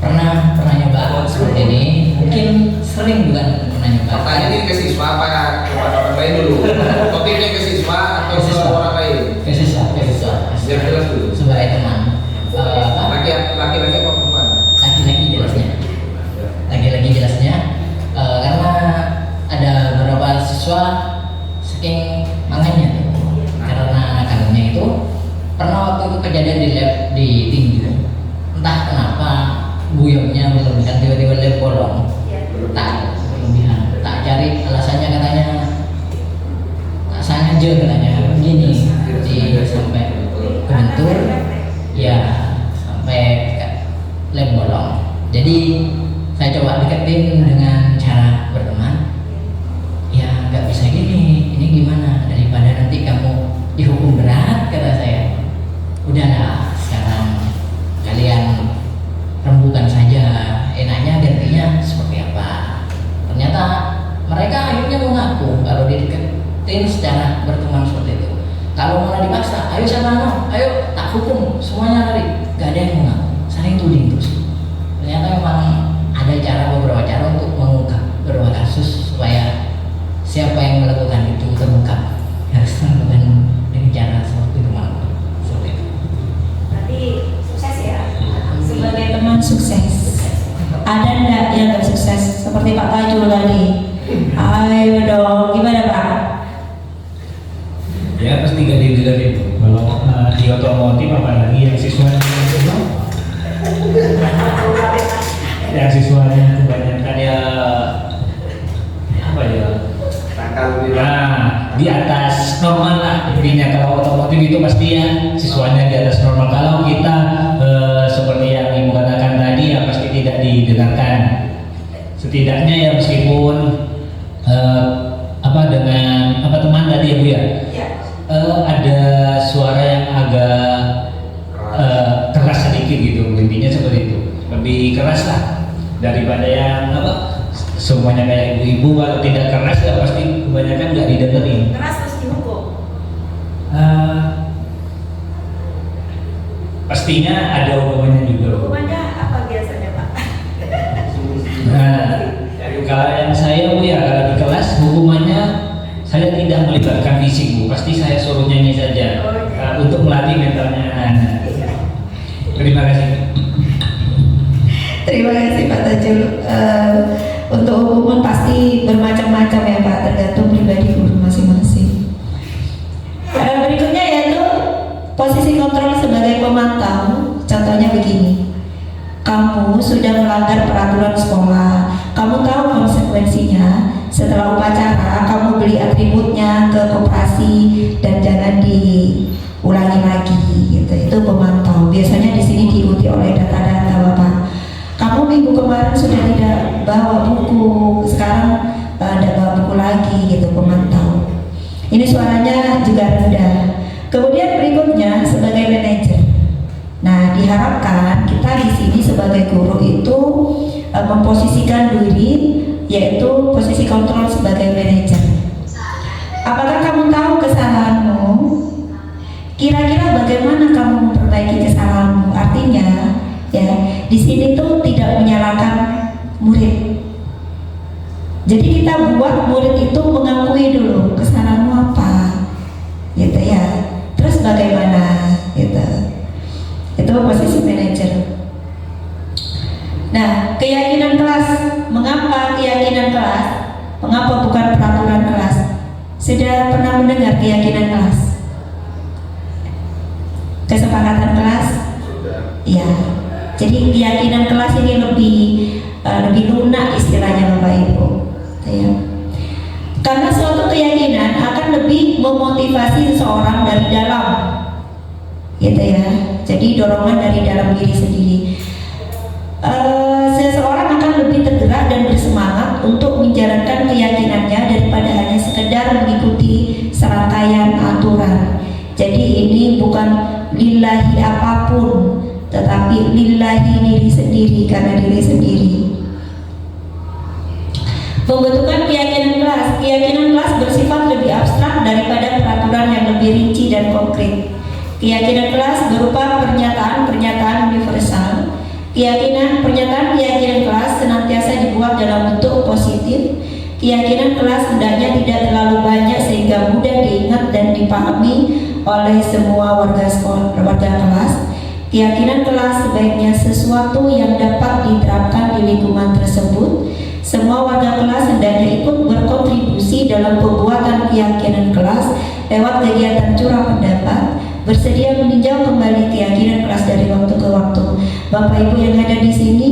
Pernah nyoba seperti ini, mungkin sering bukan pernah nyoba. Pertanyaan ini ke siswa apa kepada orang lain dulu? Topiknya ke siswa atau ke orang lain? Ke siswa. Biar jelas dulu. Sebagai teman. Laki-laki apa perempuan? Laki-laki jelasnya. Karena ada beberapa siswa saking mangannya, karena nakalnya itu pernah waktu itu kejadian di lab di tinju, entah kenapa guyonnya berlebihan, tiba-tiba lab bolong, tak berlebihan, tak cari alasannya, katanya tak sengaja, katanya begini, sampai kebentur, ya sampai lab bolong. Jadi saya coba deketin dengan cara berteman, ya nggak bisa gini, ini gimana, daripada nanti kamu dihukum berat, kata saya. Udahlah, sekarang kalian rembukan saja, enaknya gantinya seperti apa. Ternyata mereka akhirnya mengaku kalau dideketin secara berteman seperti itu. Kalau malah dipaksa, ayo sama ayo tak hukum, semuanya lari, gak ada yang mengaku, saling tuding terus. Ternyata memang ada beberapa cara untuk mengungkap beberapa kasus supaya siapa yang melakukan itu terungkap. Harus melakukan dengan cara seperti itu, seperti itu. Berarti sukses ya, sebagai teman sukses. Ada enggak yang nggak sukses seperti Pak Tajul tadi? Ayo dong, gimana Pak? Ya pasti gak didengar itu. Kalau di otomotif apalagi yang siswanya kebanyakan ya apa ya? Nah, di atas normal lah intinya. Kalau otomotif itu pasti ya siswanya di atas normal. Kalau kita seperti yang Ibu katakan tadi ya pasti tidak didengarkan. Setidaknya ya meskipun dengan teman tadi ya Bu ya. ada suara yang agak keras sedikit gitu, intinya seperti itu, lebih keras lah daripada yang apa semuanya kayak ibu-ibu. Kalau tidak keras ya pasti kebanyakan nggak didengerin. Keras terus dihukum. Pastinya ada hukumannya juga. Hukumannya apa biasanya Pak? Nah, kalau yang saya Bu ya, kalau di kelas hukumannya saya tidak melibatkan fisik Bu, pasti saya suruh nyanyi saja untuk melatih mentalnya anak-anak. Terima kasih. Terima kasih Pak Tajul. Untuk hukuman pasti bermacam-macam ya Pak, tergantung pribadi guru masing-masing. Berikutnya yaitu posisi kontrol sebagai pemantau. Contohnya begini, kamu sudah melanggar peraturan sekolah, kamu tahu konsekuensinya. Setelah upacara, kamu beli atributnya ke koperasi dan jangan diulangi lagi. Gitu. Itu pemantau. Biasanya di sini diikuti oleh data-data Bapak. Kamu minggu kemarin sudah tidak bawa buku, sekarang tidak bawa buku lagi. Gitu, pemantau. Ini suaranya juga rendah. Kemudian berikutnya sebagai manajer. Nah, diharapkan kita di sini sebagai guru itu memposisikan diri, yaitu posisi kontrol sebagai manajer. Apakah kamu tahu kesalahanmu? Kira-kira bagaimana kamu memperbaiki kesalahanmu? Artinya, ya, di sini tuh tidak menyalahkan murid. Jadi kita buat murid itu mengakui dulu kesalahanmu apa, gitu ya. Terus bagaimana, gitu. Itu posisi manajer. Nah, keyakinan kelas. Mengapa keyakinan kelas? Mengapa bukan peraturan kelas? Sudah pernah mendengar keyakinan kelas? Kesepakatan kelas? Iya. Jadi keyakinan kelas ini lebih lunak istilahnya Bapak Ibu. Ya. Karena suatu keyakinan akan lebih memotivasi seseorang dari dalam, gitu ya. Jadi dorongan dari dalam diri sendiri. Seseorang akan lebih tergerak dan bersemangat untuk menjalankan keyakinannya daripada hanya sekedar mengikuti serangkaian aturan. Jadi ini bukan lillahi apapun, tetapi lillahi diri sendiri, karena diri sendiri. Pembentukan keyakinan kelas. Keyakinan kelas bersifat lebih abstrak daripada peraturan yang lebih rinci dan konkret. Keyakinan kelas berupa pernyataan-pernyataan universal. Pernyataan keyakinan kelas senantiasa dibuat dalam bentuk positif. Keyakinan kelas hendaknya tidak terlalu banyak sehingga mudah diingat dan dipahami oleh semua warga kelas. Keyakinan kelas sebaiknya sesuatu yang dapat diterapkan di lingkungan tersebut. Semua warga kelas hendaknya ikut berkontribusi dalam pembuatan keyakinan kelas lewat kegiatan curah pendapat, bersedia meninjau kembali keyakinan kelas dari waktu ke waktu. Bapak Ibu yang ada di sini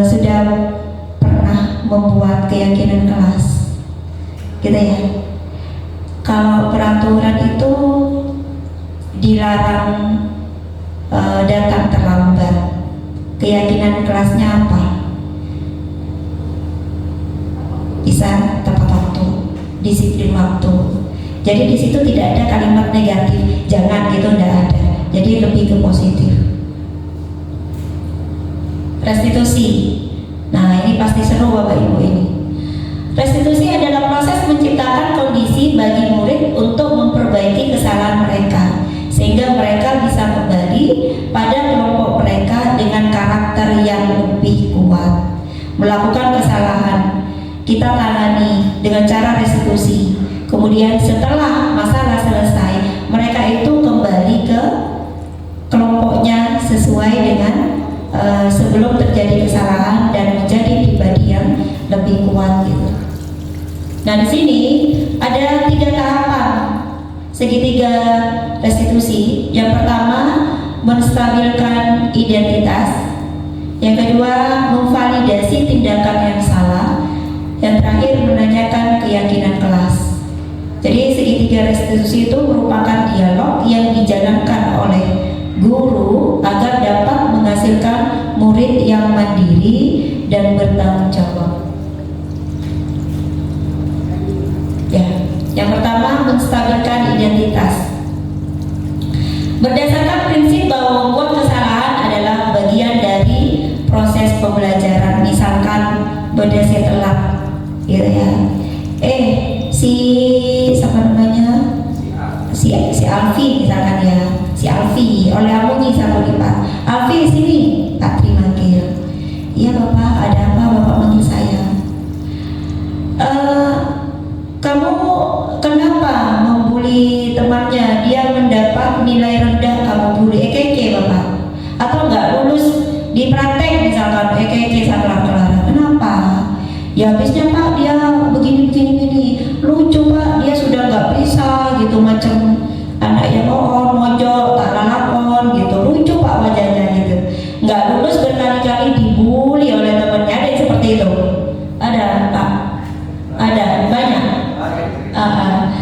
sudah pernah membuat keyakinan kelas, gitu ya. Kalau peraturan itu dilarang datang terlambat, keyakinan kelasnya apa? Bisa tepat waktu, disiplin waktu. Jadi di situ tidak ada kalimat negatif, jangan gitu, tidak ada. Jadi lebih ke positif. Restitusi. Nah, ini pasti seru Bapak Ibu ini. Restitusi adalah proses menciptakan kondisi bagi murid untuk memperbaiki kesalahan mereka, sehingga mereka bisa kembali pada kelompok mereka dengan karakter yang lebih kuat. Melakukan kesalahan kita tangani dengan cara restitusi. Kemudian setelah masalah selesai, mereka itu kembali ke kelompoknya sesuai dengan sebelum terjadi kesalahan dan menjadi pribadi yang lebih kuat gitu. Nah, di sini ada 3 tahapan segitiga restitusi. Yang pertama, menstabilkan identitas. Yang kedua, memvalidasi tindakan yang salah. Yang terakhir, menanyakan keyakinan kelas. Jadi segitiga restitusi itu merupakan dialog yang dijalankan oleh guru agar dapat menghasilkan murid yang mandiri dan bertanggung jawab. Ya, yang pertama menstabilkan identitas. Berdasarkan prinsip bahwa membuat kesalahan adalah bagian dari proses pembelajaran. Misalkan berdasar telat, gitu ya. Siapa namanya? Si Alfi misalkan ya, si Alfi oleh Amunyi satu di Pak Alfi sini, Pak Tri manggil. Iya Bapak, ada apa? Bapak manggil saya. Kamu kenapa membuli temannya? Dia mendapat nilai rendah, kamu bully. Keke Bapak, atau nggak lulus di praktek misalkan, keke sama Clara. Kenapa? Ya habisnya Pak dia begini. Lucu Pak, dia sudah nggak bisa gitu, macam anak yang mojok, tak lalakon gitu. Lucu Pak wajahnya gitu. Nggak lulus berkali-kali dibully oleh temannya. Ada yang seperti itu? Ada Pak? Ada banyak.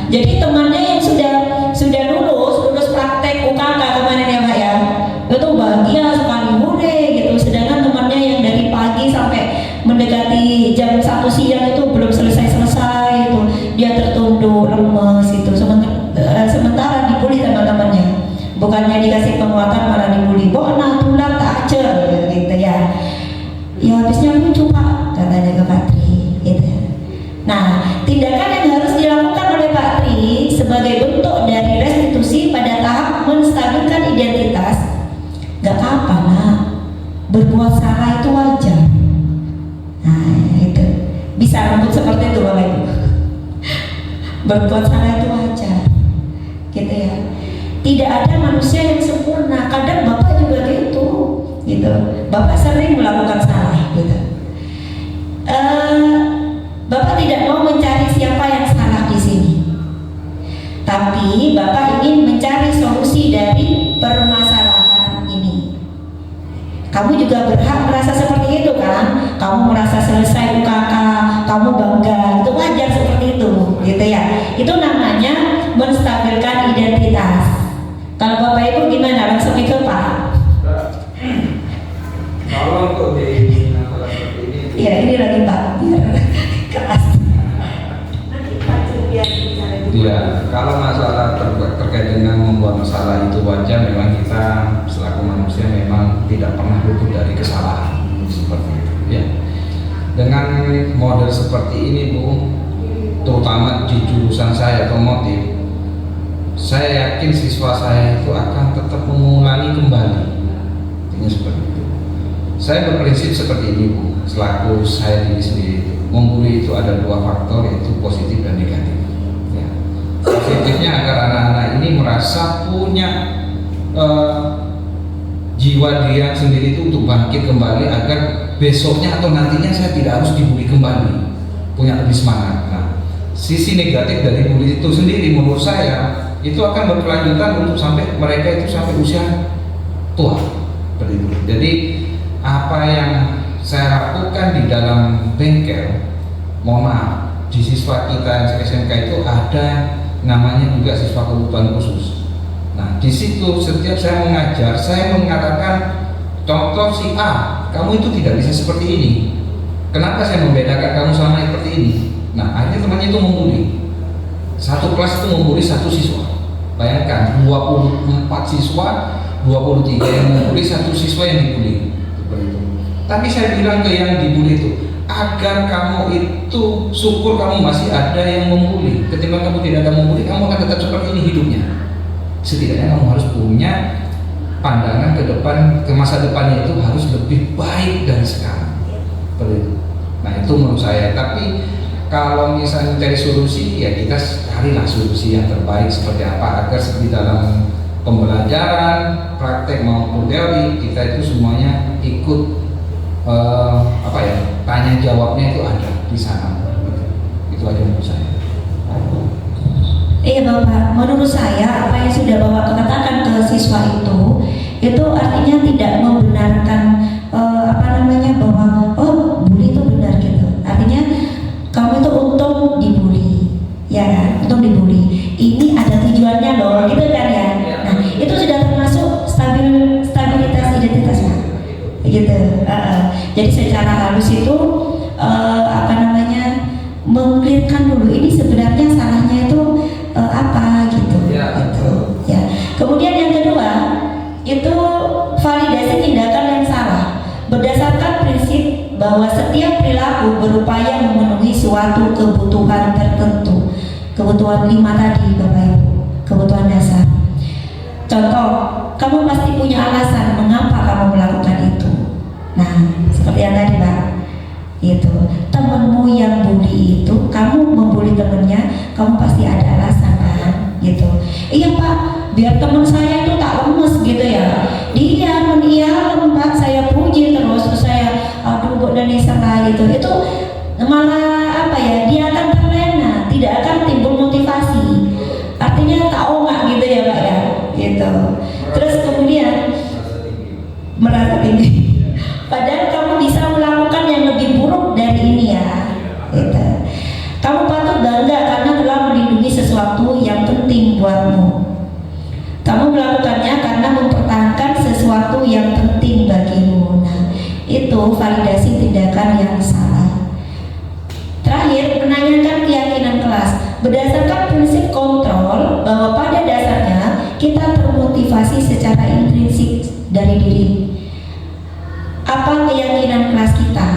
Jadi temannya yang sudah lulus praktek UKK kemarin ya Pak ya, itu bahagia sekali, hore gitu. Sedangkan temannya yang dari pagi sampai mendekati jam 1 siang itu belum selesai itu, dia tertunduk lemes gitu. Sementara dibully teman-temannya, bukannya dikasih penguatan malah dibully. Bona tulang tak acer gitu ya. Ya habisnya lucu Pak, katanya ke Pak Tri gitu. Nah, tindakan yang harus dilakukan oleh Pak Tri sebagai bentuk dari restitusi pada tahap menstabilkan identitas. Gak apa-apa lah, berbuat salah itu wajar. Nah itu bisa lembut seperti itu Bapak Ibu. Berbuat salah itu wajar, gitu ya. Tidak ada manusia yang sempurna. Kadang Bapak juga gitu. Bapak sering melakukan salah, gitu. Bapak tidak mau mencari siapa yang salah di sini, tapi Bapak ingin mencari solusi dari permasalahan ini. Kamu juga berhak merasa seperti itu kan? Kamu merasa selesai UKK, kamu bangga, itu wajar seperti itu, gitu ya. Itu namanya menstabilkan identitas. Kalau Bapak Ibu gimana? Langsung ikut Pak. Kalau untuk di masalah seperti ini, Iya ini lagi Pak, biar keras. ya kalau masalah terkait dengan membuat masalah itu wajar. Memang kita selaku manusia memang tidak pernah luput dari kesalahan seperti itu ya. Dengan model seperti ini Bu, terutama di jurusan saya otomotif, saya yakin siswa saya itu akan tetap mengulangi kembali. Intinya seperti itu. Saya berprinsip seperti ini Bu, selaku saya diri sendiri. Membuli itu ada dua faktor, yaitu positif dan negatif. Positifnya agar anak-anak ini merasa punya jiwa dia sendiri itu untuk bangkit kembali, agar besoknya atau nantinya saya tidak harus dibully kembali, punya lebih semangat. Nah, sisi negatif dari bully itu sendiri menurut saya itu akan berkelanjutan untuk sampai mereka itu sampai usia tua seperti itu. Jadi apa yang saya lakukan di dalam bengkel, mohon maaf, di siswa kita SMK itu ada namanya juga siswa kebutuhan khusus. Nah, di situ setiap saya mengajar, saya mengatakan contoh si A, kamu itu tidak bisa seperti ini. Kenapa saya membedakan kamu sama seperti ini? Nah, akhirnya temannya itu membuli. Satu kelas itu membuli satu siswa. Bayangkan 24 siswa, 23 yang membuli, satu siswa yang dibully. Seperti itu. Tapi saya bilang ke yang dibully itu, agar kamu itu syukur kamu masih ada yang membuli. Ketimbang kamu tidak ada membuli, kamu akan tetap seperti ini hidupnya. Setidaknya kamu harus punya pandangan ke depan, ke masa depannya itu harus lebih baik dari sekarang. Seperti itu. Nah itu menurut saya. Tapi kalau misalnya mencari solusi, ya kita carilah solusi yang terbaik seperti apa, agar di dalam pembelajaran, praktek maupun teori kita itu semuanya ikut tanya jawabnya itu ada di sana. Itu aja menurut saya. Iya Bapak, menurut saya apa yang sudah Bapak katakan ke siswa itu artinya tidak membenarkan bahwa bully itu benar gitu. Artinya kamu itu untung dibully, ya kan? Untung dibully. Ini ada tujuannya loh, gitu kan ya. Nah itu sudah termasuk stabilitas identitas Pak. Gitu. Jadi secara halus itu mengklirkan dulu ini sebenarnya salahnya itu setiap perilaku berupaya memenuhi suatu kebutuhan tertentu. Kebutuhan 5 tadi Bapak Ibu, kebutuhan dasar. Contoh, kamu pasti punya alasan mengapa kamu melakukan itu. Nah, seperti yang tadi Pak, itu temenmu yang bully itu, kamu membuli temennya, kamu pasti ada alasan kan, gitu. Iya Pak, biar teman saya itu tak lemes gitu ya. Dia mengiyakan Pak, saya puji terus saya, aduh Bu Danisa lah gitu. Itu malah apa ya? Dia akan terlena, tidak akan timbul motivasi. Artinya tak ongak gitu ya Pak ya, gitu. Terus kemudian merasa tinggi. Padahal kamu bisa melakukan yang lebih buruk dari ini ya, gitu. Kamu patut bangga karena telah melindungi sesuatu yang penting buatmu. Kamu melakukannya karena mempertahankan sesuatu yang penting bagimu. Nah, itu validasi tindakan yang salah. Terakhir, menanyakan keyakinan kelas. Berdasarkan prinsip kontrol bahwa pada dasarnya kita termotivasi secara intrinsik dari diri. Apa keyakinan kelas kita?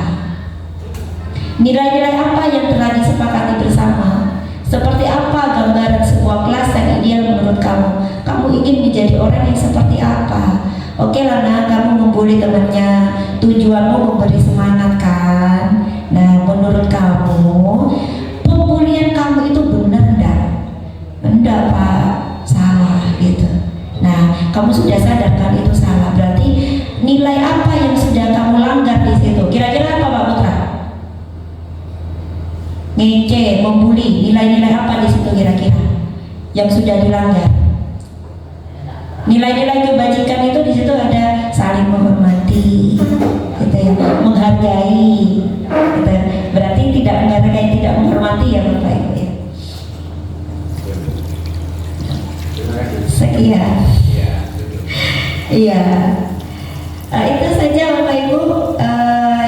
Nilai-nilai apa yang telah disepakati bersama? Seperti apa gambaran sebuah kelas yang ideal menurut kamu? Kamu ingin menjadi orang yang seperti apa? Oke lah nah, kamu membuli temannya, tujuanmu memberi semangat kan? Nah, menurut kamu pembulian kamu itu benar enggak? Enggak Pak, salah gitu. Nah, kamu sudah sadarkan itu salah. Berarti nilai apa yang sudah kamu langgar di situ? Kira-kira apa Pak Putra? Ngece, membuli, nilai-nilai apa di situ kira-kira yang sudah dilanggar? Nilai-nilai kebajikan itu di situ ada saling menghormati, gitu ya, menghargai, gitu. Berarti tidak menghargai, tidak menghormati ya Bapak Ibu ya. Sekian. Iya. Itu saja Bapak Ibu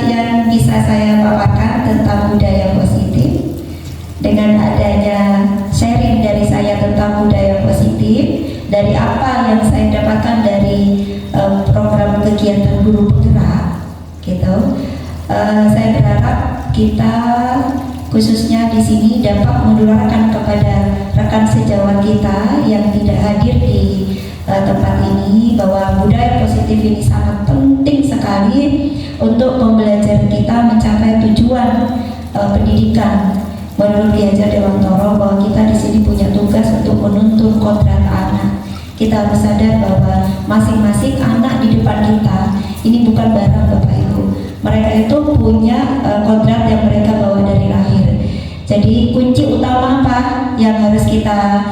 yang bisa saya paparkan tentang budaya positif. Dengan adanya sharing dari saya tentang budaya positif, dari apa yang saya dapatkan dari program kegiatan guru penggerak, gitu. Saya berharap kita khususnya di sini dapat menularkan kepada rekan sejawat kita yang tidak hadir di tempat ini bahwa budaya positif ini sangat penting sekali untuk pembelajaran kita mencapai tujuan pendidikan. Menurut Ki Hajar Dewantoro bahwa kita di sini punya tugas untuk menuntun kodrat anak. Kita harus sadar bahwa masing-masing anak di depan kita ini bukan barang Bapak Ibu. Mereka itu punya kodrat yang mereka bawa dari lahir. Jadi kunci utama apa yang harus kita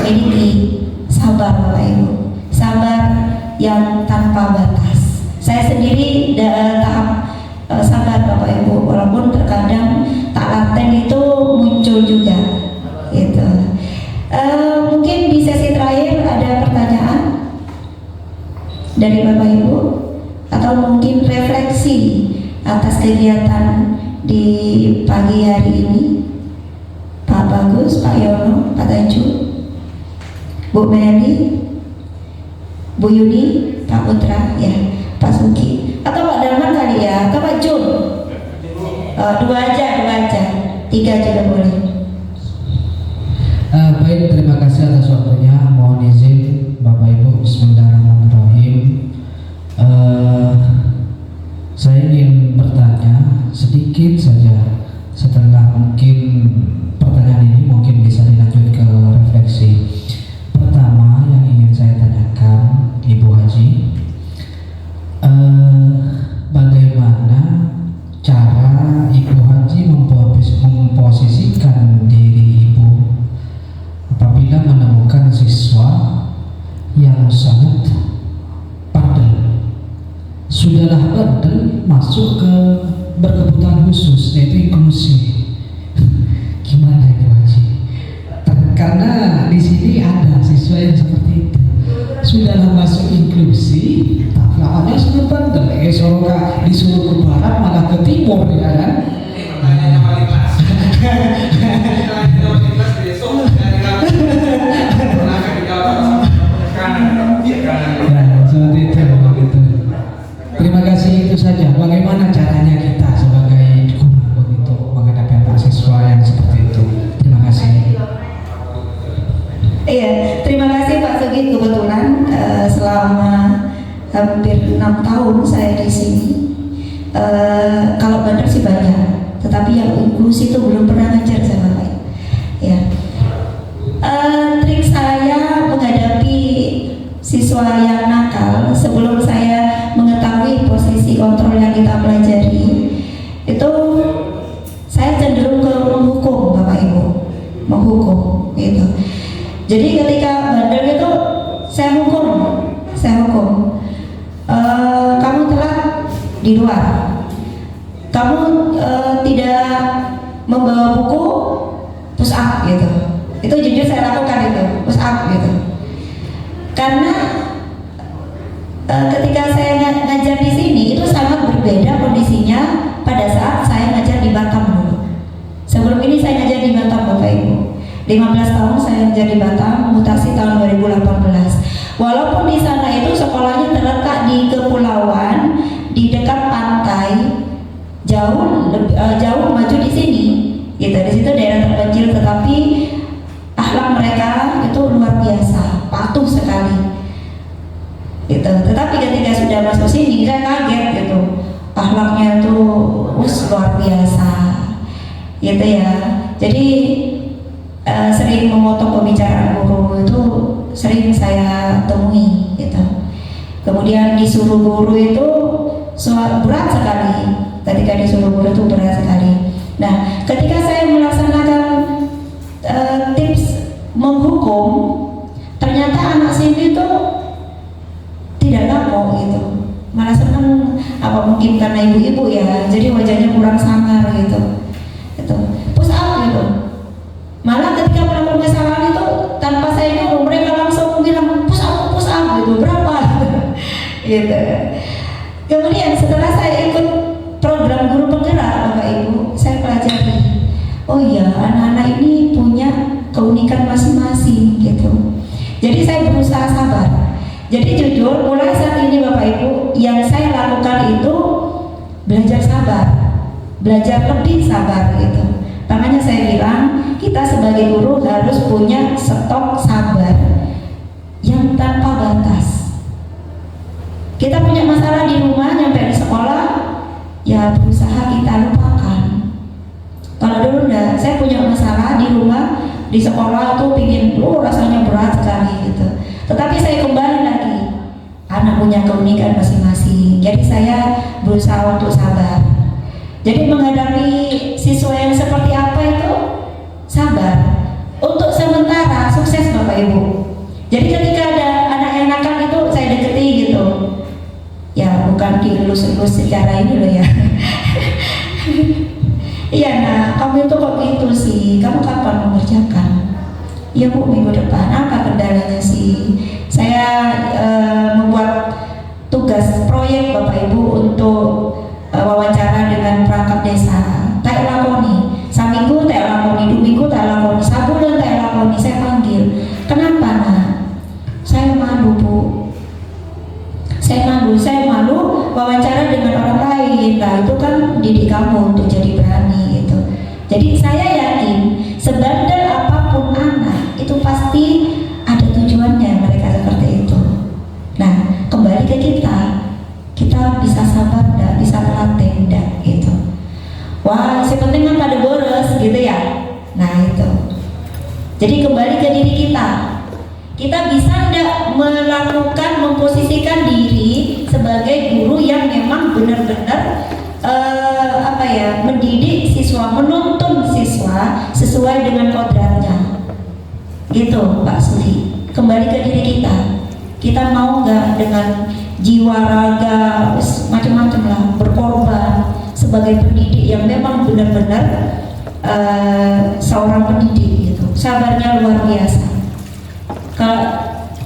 miliki? Sabar Bapak Ibu. Sabar yang tanpa batas. Saya sendiri tahap sabar Bapak Ibu, walaupun terkadang tak laten itu muncul juga, gitu. Mungkin di sesi terakhir ada pertanyaan dari Bapak Ibu atau mungkin refleksi atas kegiatan di pagi hari ini. Pak Bagus, Pak Yono, Pak Taju, Bu Meli, Bu Yuni, Pak Putra, ya, Pak Suki, atau Pak Darman kali ya, atau Pak Jun. Dua aja, 3 juga boleh. Baik, terima kasih atas waktunya. Mohon izin Bapak Ibu, Bismillahirrahmanirrahim. Saya ingin bertanya sedikit saja. Setelah mungkin pertanyaan ini mungkin bisa dilanjut ke refleksi. Pertama yang ingin saya tanyakan Ibu Haji, bagaimana cara Ibu Haji memposisikan diri Ibu apabila menemukan siswa yang sangat bandel, sudahlah bandel masuk ke berkebutuhan khusus, yaitu inklusi. Gimana Ibu Haji? Karena di sini ada siswa yang seperti itu, sudahlah masuk inklusi, tapi awalnya sudah bandel. Disuruh ke barat malah ke timur, ya kan? Makanya paling kelas. Besok dari kami. Nah, seperti itu. Terima kasih, itu saja. Bagaimana caranya kita sebagai Iya, terima kasih Pak Sugi. Kebetulan selama hampir 6 tahun saya di sini, kalau bandar sih banyak, tetapi yang inklusi itu belum pernah ngajar sama Pak. Ya, trik saya menghadapi siswa yang nakal sebelum saya mengetahui posisi kontrol yang kita pelajari itu, saya cenderung ke menghukum Bapak Ibu, menghukum gitu. Jadi ketika bandel itu saya hukum, kamu telat di luar, kamu tidak membawa buku, push up gitu. Itu jujur saya lakukan itu, push up gitu. Karena ketika saya ngajar di sini itu sangat berbeda kondisinya pada saat saya ngajar di Batam dulu. Sebelum ini saya ngajar di Batam Bapak Ibu. 15 tahun saya ngajar di Batam, mutasi tahun 2018. Walaupun di sana itu sekolahnya terletak di kepulauan, di dekat pantai, jauh maju di sini. Gitu, di situ daerah terpencil, tetapi akhlak mereka itu luar biasa, patuh sekali. Gitu. Tetapi ketika sudah masuk sini, saya kaget gitu. Akhlaknya tuh luar biasa. Gitu ya. Jadi sering memotong pembicaraan guru itu sering saya temui gitu. Kemudian disuruh guru itu berat sekali. Ketika disuruh guru itu berat sekali. Nah, ketika saya melaksanakan tips menghukum, ternyata anak sini itu tidak kapok gitu, malah senang. Apa mungkin karena ibu-ibu ya, jadi wajahnya kurang sangar gitu. Push up gitu. Malah ketika melakukan kesalahan itu tanpa saya nyuruh, mereka langsung bilang push up gitu, berapa gitu. Kemudian setelah saya ikut program guru penggerak Bapak Ibu, saya pelajari, oh iya, anak-anak ini punya keunikan masing-masing gitu. Jadi saya berusaha sabar. Jadi jujur, mulai saat ini Bapak Ibu, yang saya lakukan itu belajar sabar, belajar lebih sabar gitu. Makanya saya bilang, kita sebagai guru harus punya stok sabar yang tanpa batas. Kita punya masalah di rumah, nyampe di sekolah, ya berusaha kita lupakan. Kalau dulu enggak, saya punya masalah di rumah, di sekolah tuh pingin, rasanya berat sekali gitu. Tetapi saya kembali lagi, anak punya keunikan masing-masing. Jadi saya berusaha untuk sabar. Jadi menghadapi siswa yang seperti apa itu sabar. Untuk sementara sukses Bapak Ibu. Jadi ketika ada anak yang nakal itu saya deketi gitu. Ya bukan dielus-elus secara ini loh ya. Iya, nah kamu itu kok gitu sih, kamu kapan mengerjakan? Ya Bu, minggu depan. Apa kendalanya sih? Saya membuat tugas proyek Bapak Ibu untuk wawancara dengan perangkat desa. Tak lakoni, saminggu tak lakoni, 2 minggu tak lakoni, sabulan tak lakoni. Saya panggil, kenapa nak? Saya malu Bu. Saya malu wawancara dengan orang lain. Nah itu kan didik kamu untuk jadi berani gitu. Jadi saya yakin sebandel apapun anak itu pasti ada tujuannya mereka seperti itu. Nah kembali ke kita bisa sabar enggak, bisa melatih enggak gitu. Wah si penting kan pada boros gitu ya. Nah itu. Jadi kembali ke diri kita bisa enggak melakukan, memposisikan diri sebagai guru yang memang benar-benar mendidik siswa, menuntun siswa sesuai dengan kodratnya gitu Pak Sudi. Kembali ke diri kita mau nggak dengan jiwa raga macam-macam lah berkorban sebagai pendidik yang memang benar-benar seorang pendidik gitu, sabarnya luar biasa. Kalau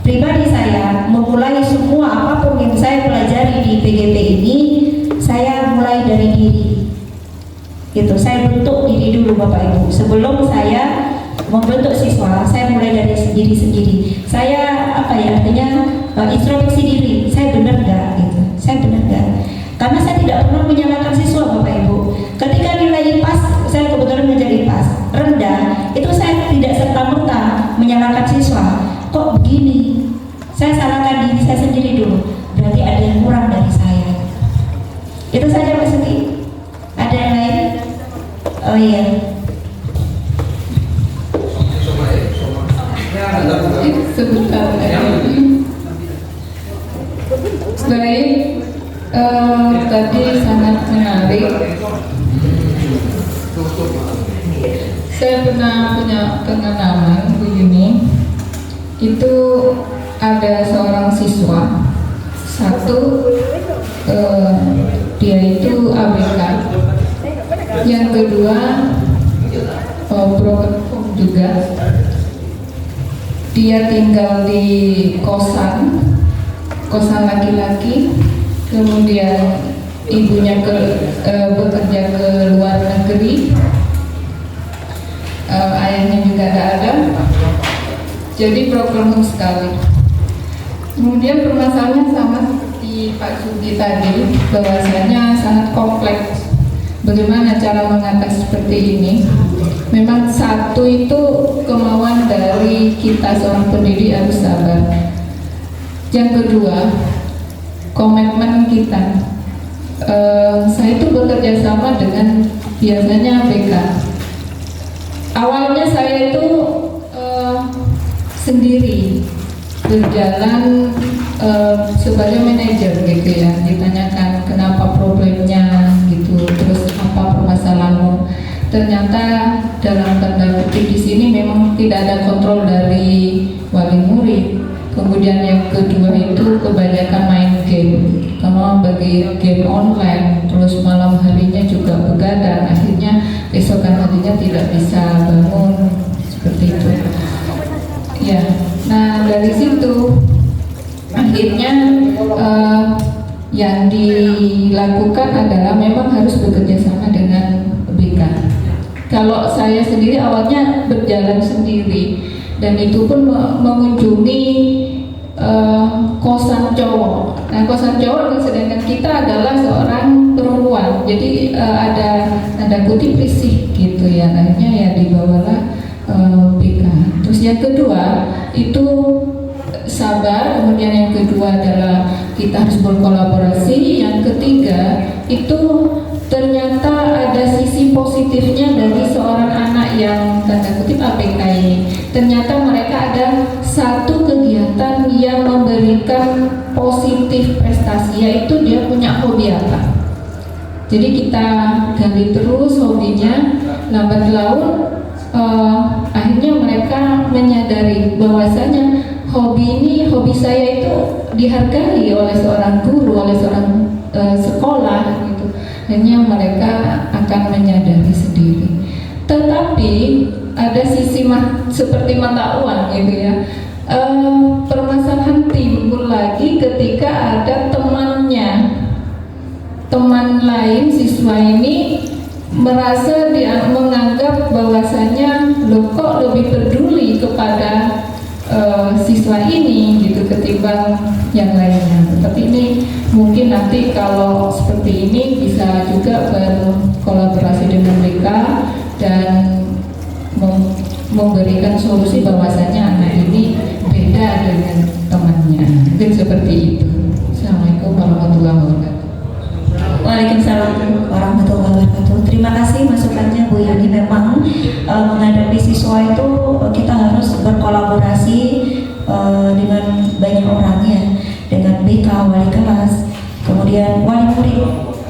pribadi saya memulai semua apapun yang saya pelajari di PGP ini, saya mulai dari diri gitu. Saya bentuk diri dulu Bapak Ibu. Sebelum saya membentuk siswa, saya mulai dari diri sendiri. Saya artinya introspeksi diri. Saya benar nggak gitu? Saya benar nggak? Karena saya tidak pernah menyalahkan siswa Bapak Ibu. Ketika nilai IPAS, saya kebetulan menjadi IPAS rendah, itu saya tidak serta-merta menyalahkan siswa. kok begini? Saya salahkan diri saya sendiri dulu. Berarti ada yang kurang dari saya. Itu saja Mas Suki. Ada yang lain? Oh iya. Sebentar. Baik, tadi sangat menarik. Saya pernah punya pengalaman begini. Itu ada seorang siswa, satu dia itu ABK, yang kedua broken home juga. Dia tinggal di kosan laki-laki, kemudian ibunya bekerja ke luar negeri, ayahnya juga tidak ada, jadi broken home sekali. Kemudian permasalahannya sama seperti Pak Sugi tadi, bahwasanya sangat kompleks. Bagaimana cara mengatasi seperti ini? Memang satu itu kemauan dari kita seorang pendidik harus sabar. Yang kedua, komitmen kita. Saya itu bekerja sama dengan biasanya BK. Awalnya saya itu sendiri berjalan sebagai manajer gitu ya, ditanyakan kenapa problemnya gitu, terus apa permasalahanmu. Ternyata dalam tanda kutip di sini memang tidak ada kontrol dari wali murid. Kemudian yang kedua itu kebanyakan main game, kalau bagi game online, terus malam harinya juga begadang, akhirnya besokan harinya tidak bisa bangun seperti itu. Ya, nah dari situ akhirnya yang dilakukan adalah memang harus bekerja sama dengan BK. Kalau saya sendiri awalnya berjalan sendiri, dan itu pun mengunjungi kosan cowok. Nah, kosan cowok, sedangkan kita adalah seorang perempuan, jadi ada tanda kutip risih gitu ya. Akhirnya ya dibawalah BK. Terus yang kedua itu sabar, kemudian yang kedua adalah kita harus berkolaborasi. Yang ketiga itu ternyata ada sisi positifnya dari seorang anak yang tanda kutip APK ini. Ternyata mereka ada satu kegiatan yang memberikan positif prestasi, yaitu dia punya hobi apa. Jadi kita gali terus hobinya, lambat laun akhirnya mereka menyadari bahwasanya hobi saya itu dihargai oleh seorang guru, oleh seorang sekolah gitu. Akhirnya mereka akan menyadari sendiri. Tetapi ada sisi seperti mata uang gitu ya. Permasalahan timbul lagi ketika ada teman lain siswa ini merasa menganggap bahwasanya lo kok lebih peduli kepada siswa ini gitu ketimbang yang lainnya. Tapi ini mungkin nanti kalau seperti ini bisa juga berkolaborasi dengan mereka dan memberikan solusi bahwasanya anak ini beda dengan temannya. Mungkin seperti itu. Assalamualaikum warahmatullahi wabarakatuh. Waalaikumsalam warahmatullahi wabarakatuh. Terima kasih masukannya Bu Yani. Memang menghadapi siswa itu kita harus berkolaborasi dengan banyak orang ya, dengan BK, wali kelas, kemudian wali murid,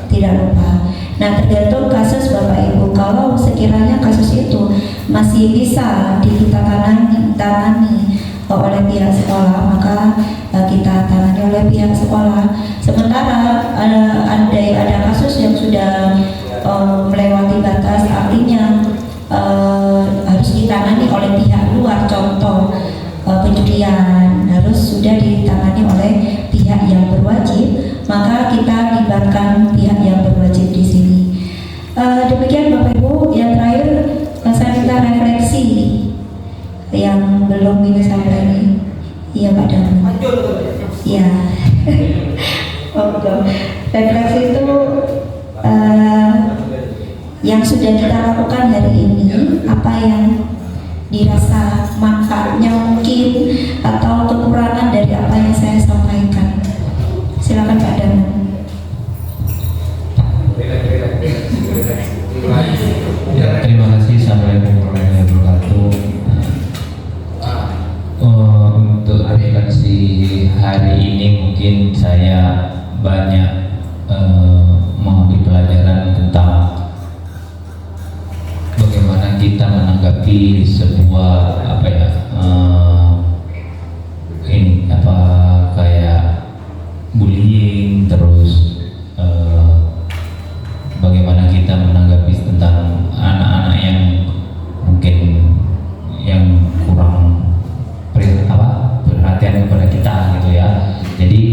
tidak lupa. Nah, tergantung kasus Bapak Ibu. Kalau sekiranya kasus itu masih bisa kita tangani oleh pihak sekolah, maka kita tangani oleh pihak sekolah. Sementara ada kasus yang sudah melewati batas, artinya harus ditangani oleh pihak luar. Contoh pencurian harus sudah ditangani oleh pihak yang berwajib, maka kita libatkan pihak yang berwajib di sini. Demikian Bapak Ibu. Yang terakhir saya minta refleksi yang belum ini sampai ini. Iya Pak Danu. Iya. Refleksi itu yang sudah kita lakukan hari ini, apa yang dirasa manfaatnya mungkin atau di hari ini mungkin saya banyak mengambil pelajaran tentang bagaimana kita menanggapi sebuah kayak bullying, terus bagaimana kita menanggapi tentang anak-anak yang mungkin yang kurang perhatian kepada kita gitu ya. Jadi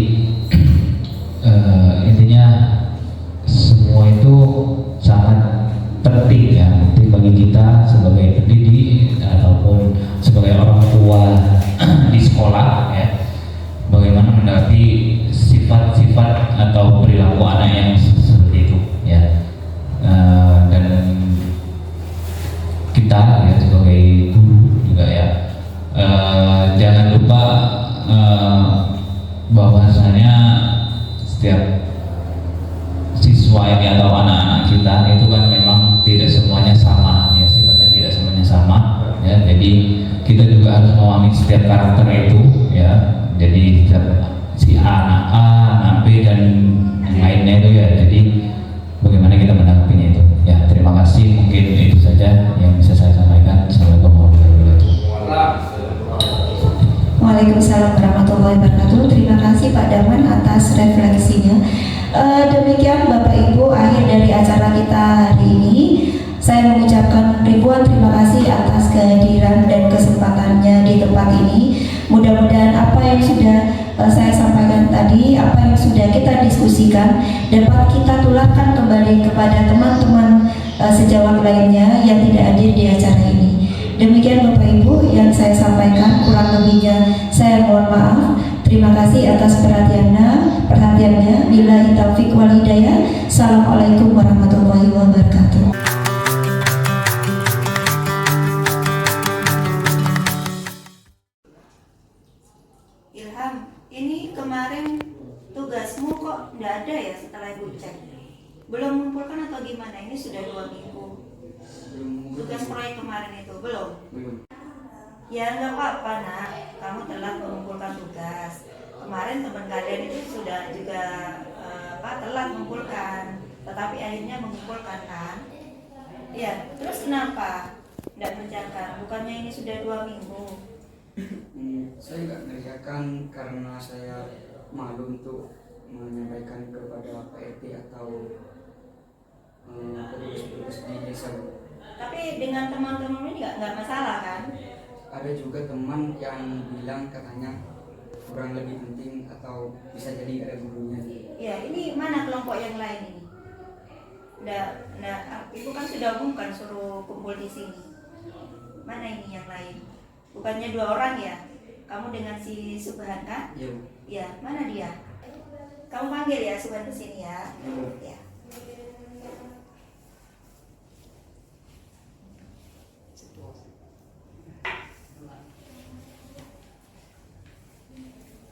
intinya semua itu sangat penting ya, penting bagi kita sebagai pendidik ataupun sebagai orang tua di sekolah ya, bagaimana menanggapi sifat-sifat atau perilaku anak yang seperti itu ya. Dan kita ya sebagai guru juga ya, jangan lupa bahwasanya setiap siswa ini atau anak-anak kita itu kan memang tidak semuanya sama ya, sifatnya tidak semuanya sama ya. Jadi kita juga harus memahami setiap karakter itu ya. Jadi setiap si anak A, anak B dan yang lainnya itu ya. Jadi bagaimana kita menanggapinya itu ya. Terima kasih, mungkin itu saja yang bisa saya sampaikan. Assalamualaikum warahmatullahi wabarakatuh. Waalaikumsalam warahmatullahi wabarakatuh. Terima kasih Pak Darman atas refleksinya. Demikian Bapak Ibu, akhir dari acara kita hari ini. Saya mengucapkan ribuan terima kasih atas kehadiran dan kesempatannya di tempat ini. Mudah-mudahan apa yang sudah saya sampaikan tadi, apa yang sudah kita diskusikan dapat kita tularkan kembali kepada teman-teman sejawat lainnya yang tidak hadir di acara ini. Demikian Bapak Ibu yang saya sampaikan, kurang lebihnya saya mohon maaf. Terima kasih atas perhatiannya. Billahi taufiq wal hidayah. Assalamualaikum warahmatullahi wabarakatuh. Ilham, ini kemarin tugasmu kok nggak ada ya setelah Ibu cek? Belum mengumpulkan atau gimana? Ini sudah 2 minggu. Tugas proyek kemarin itu belum? Ya nggak apa-apa nak, kamu telah mengumpulkan tugas. Kemarin teman kalian itu sudah juga telat mengumpulkan, tetapi akhirnya mengumpulkan kan? Ya, terus kenapa nggak mengerjakan? Bukannya ini sudah 2 minggu? Saya nggak mengerjakan karena saya malu untuk menyampaikan kepada Pak RT atau petugas di desa. Tapi dengan teman-teman ini nggak masalah kan? Ada juga teman yang bilang katanya kurang lebih penting atau bisa jadi ada gurunya. Ya, ini mana kelompok yang lain ini? Ibu kan sudah umumkan suruh kumpul di sini. Mana ini yang lain? Bukannya 2 orang ya? Kamu dengan si Subhan kan? Iya. Ya, mana dia? Kamu panggil ya Subhan ke sini ya. Ya.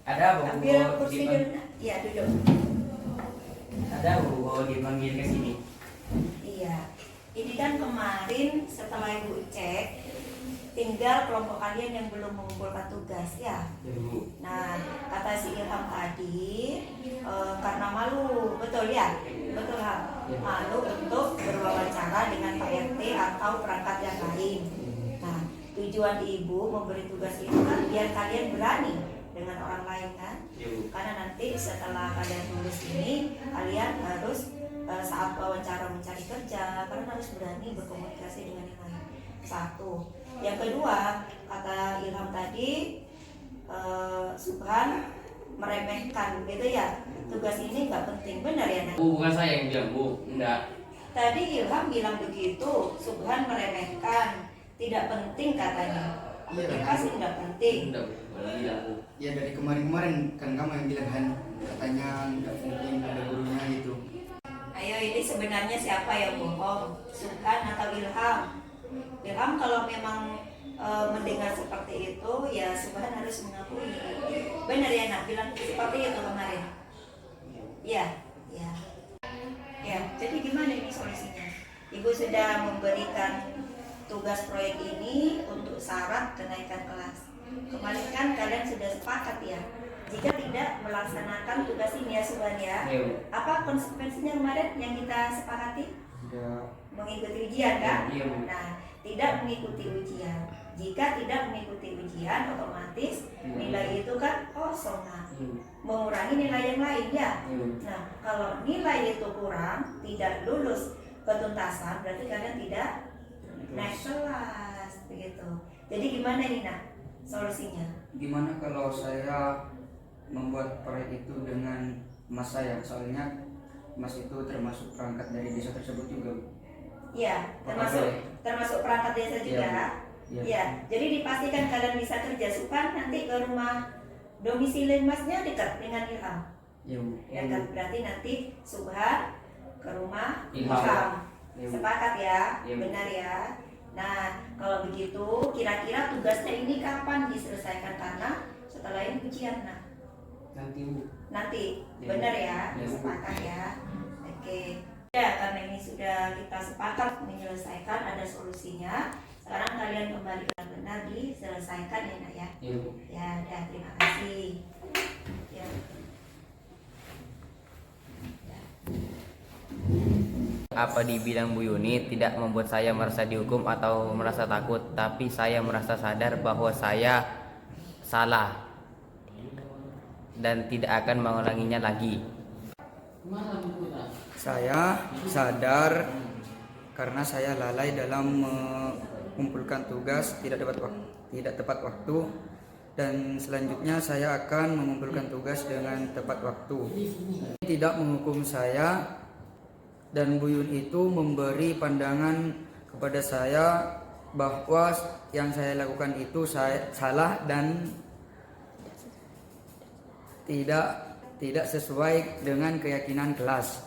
Ada Ambil kursi dulu. Ya, duduk. Ada dipanggil ke sini. Iya. Ini kan kemarin setelah Ibu cek, tinggal kelompok kalian yang belum mengumpulkan tugas ya. Nah, kata si Ilham tadi karena malu, betul ya? Betul ha? Malu untuk berwawancara dengan Pak RT atau perangkat yang lain. Nah, tujuan Ibu memberi tugas itu kan biar kalian berani dengan orang lain kan? Karena nanti setelah kalian lulus ini, kalian harus saat wawancara mencari kerja, kalian harus berani berkomunikasi dengan yang lain. 1. Yang kedua, kata Ilham tadi, Subhan meremehkan gitu ya, tugas ini nggak penting, benar ya nak? Bukan saya yang bilang, Bu, enggak. Tadi Ilham bilang begitu, Subhan meremehkan, tidak penting katanya. Iya, pasti nggak penting. Enggak, bilang, Bu. Ya dari kemarin-kemarin kan kamu yang bilang kan katanya nggak penting ada gurunya gitu. Ayo, ini sebenarnya siapa yang bohong, Subhan atau Ilham? Ilham kalau memang mendengar seperti itu, ya Subhan harus mengakui. Benar ya nak, bilang seperti itu kemarin. Ya, ya. Ya, jadi gimana ini solusinya? Ibu sudah memberikan tugas proyek ini untuk syarat kenaikan kelas. Kemarin kan kalian sudah sepakat ya, jika tidak melaksanakan tugas ini ya Subhan ya. Iya. Apa konsekuensinya kemarin yang kita sepakati? Tidak. Mengikuti ujian kan? Iya, Bu. Nah, tidak mengikuti ujian. Jika tidak mengikuti ujian, otomatis nilai itu kan kosong. Nah, mengurangi nilai yang lain ya. Nah, kalau nilai itu kurang, tidak lulus ketuntasan, berarti kalian tidak naik kelas begitu. Jadi gimana ini nak solusinya? Gimana kalau saya membuat proyek itu dengan mas saya? Soalnya mas itu termasuk perangkat dari desa tersebut juga. Iya, Oke. termasuk perangkat desa juga. Iya. Iya, jadi dipastikan kalian bisa kerja. Supaya nanti ke rumah domisili masnya dekat dengan Ilham. Iya, Bu. Ya kan, berarti nanti Subhan ke rumah Ilham. Ilham. Iya, Bu. Sepakat ya, Iya, Bu. benar ya. Nah, kalau begitu kira-kira tugasnya ini kapan diselesaikan? Karena setelah ini ujian. Nah, Nanti, Bu. nanti Iya. benar ya, Iya, Bu. sepakat ya. Oke. Ya, karena ini sudah kita sepakat menyelesaikan, ada solusinya. Sekarang kalian kembali benar-benar diselesaikan ya nak ya. Iya, Bu. Ya, udah, terima kasih. Ya. Apa dibilang Bu Yuni tidak membuat saya merasa dihukum atau merasa takut, tapi saya merasa sadar bahwa saya salah dan tidak akan mengulanginya lagi. Saya sadar karena saya lalai dalam mengumpulkan tugas tidak tepat waktu, dan selanjutnya saya akan mengumpulkan tugas dengan tepat waktu. Tidak menghukum saya, dan Bu Yun itu memberi pandangan kepada saya bahwa yang saya lakukan itu salah dan tidak sesuai dengan keyakinan kelas.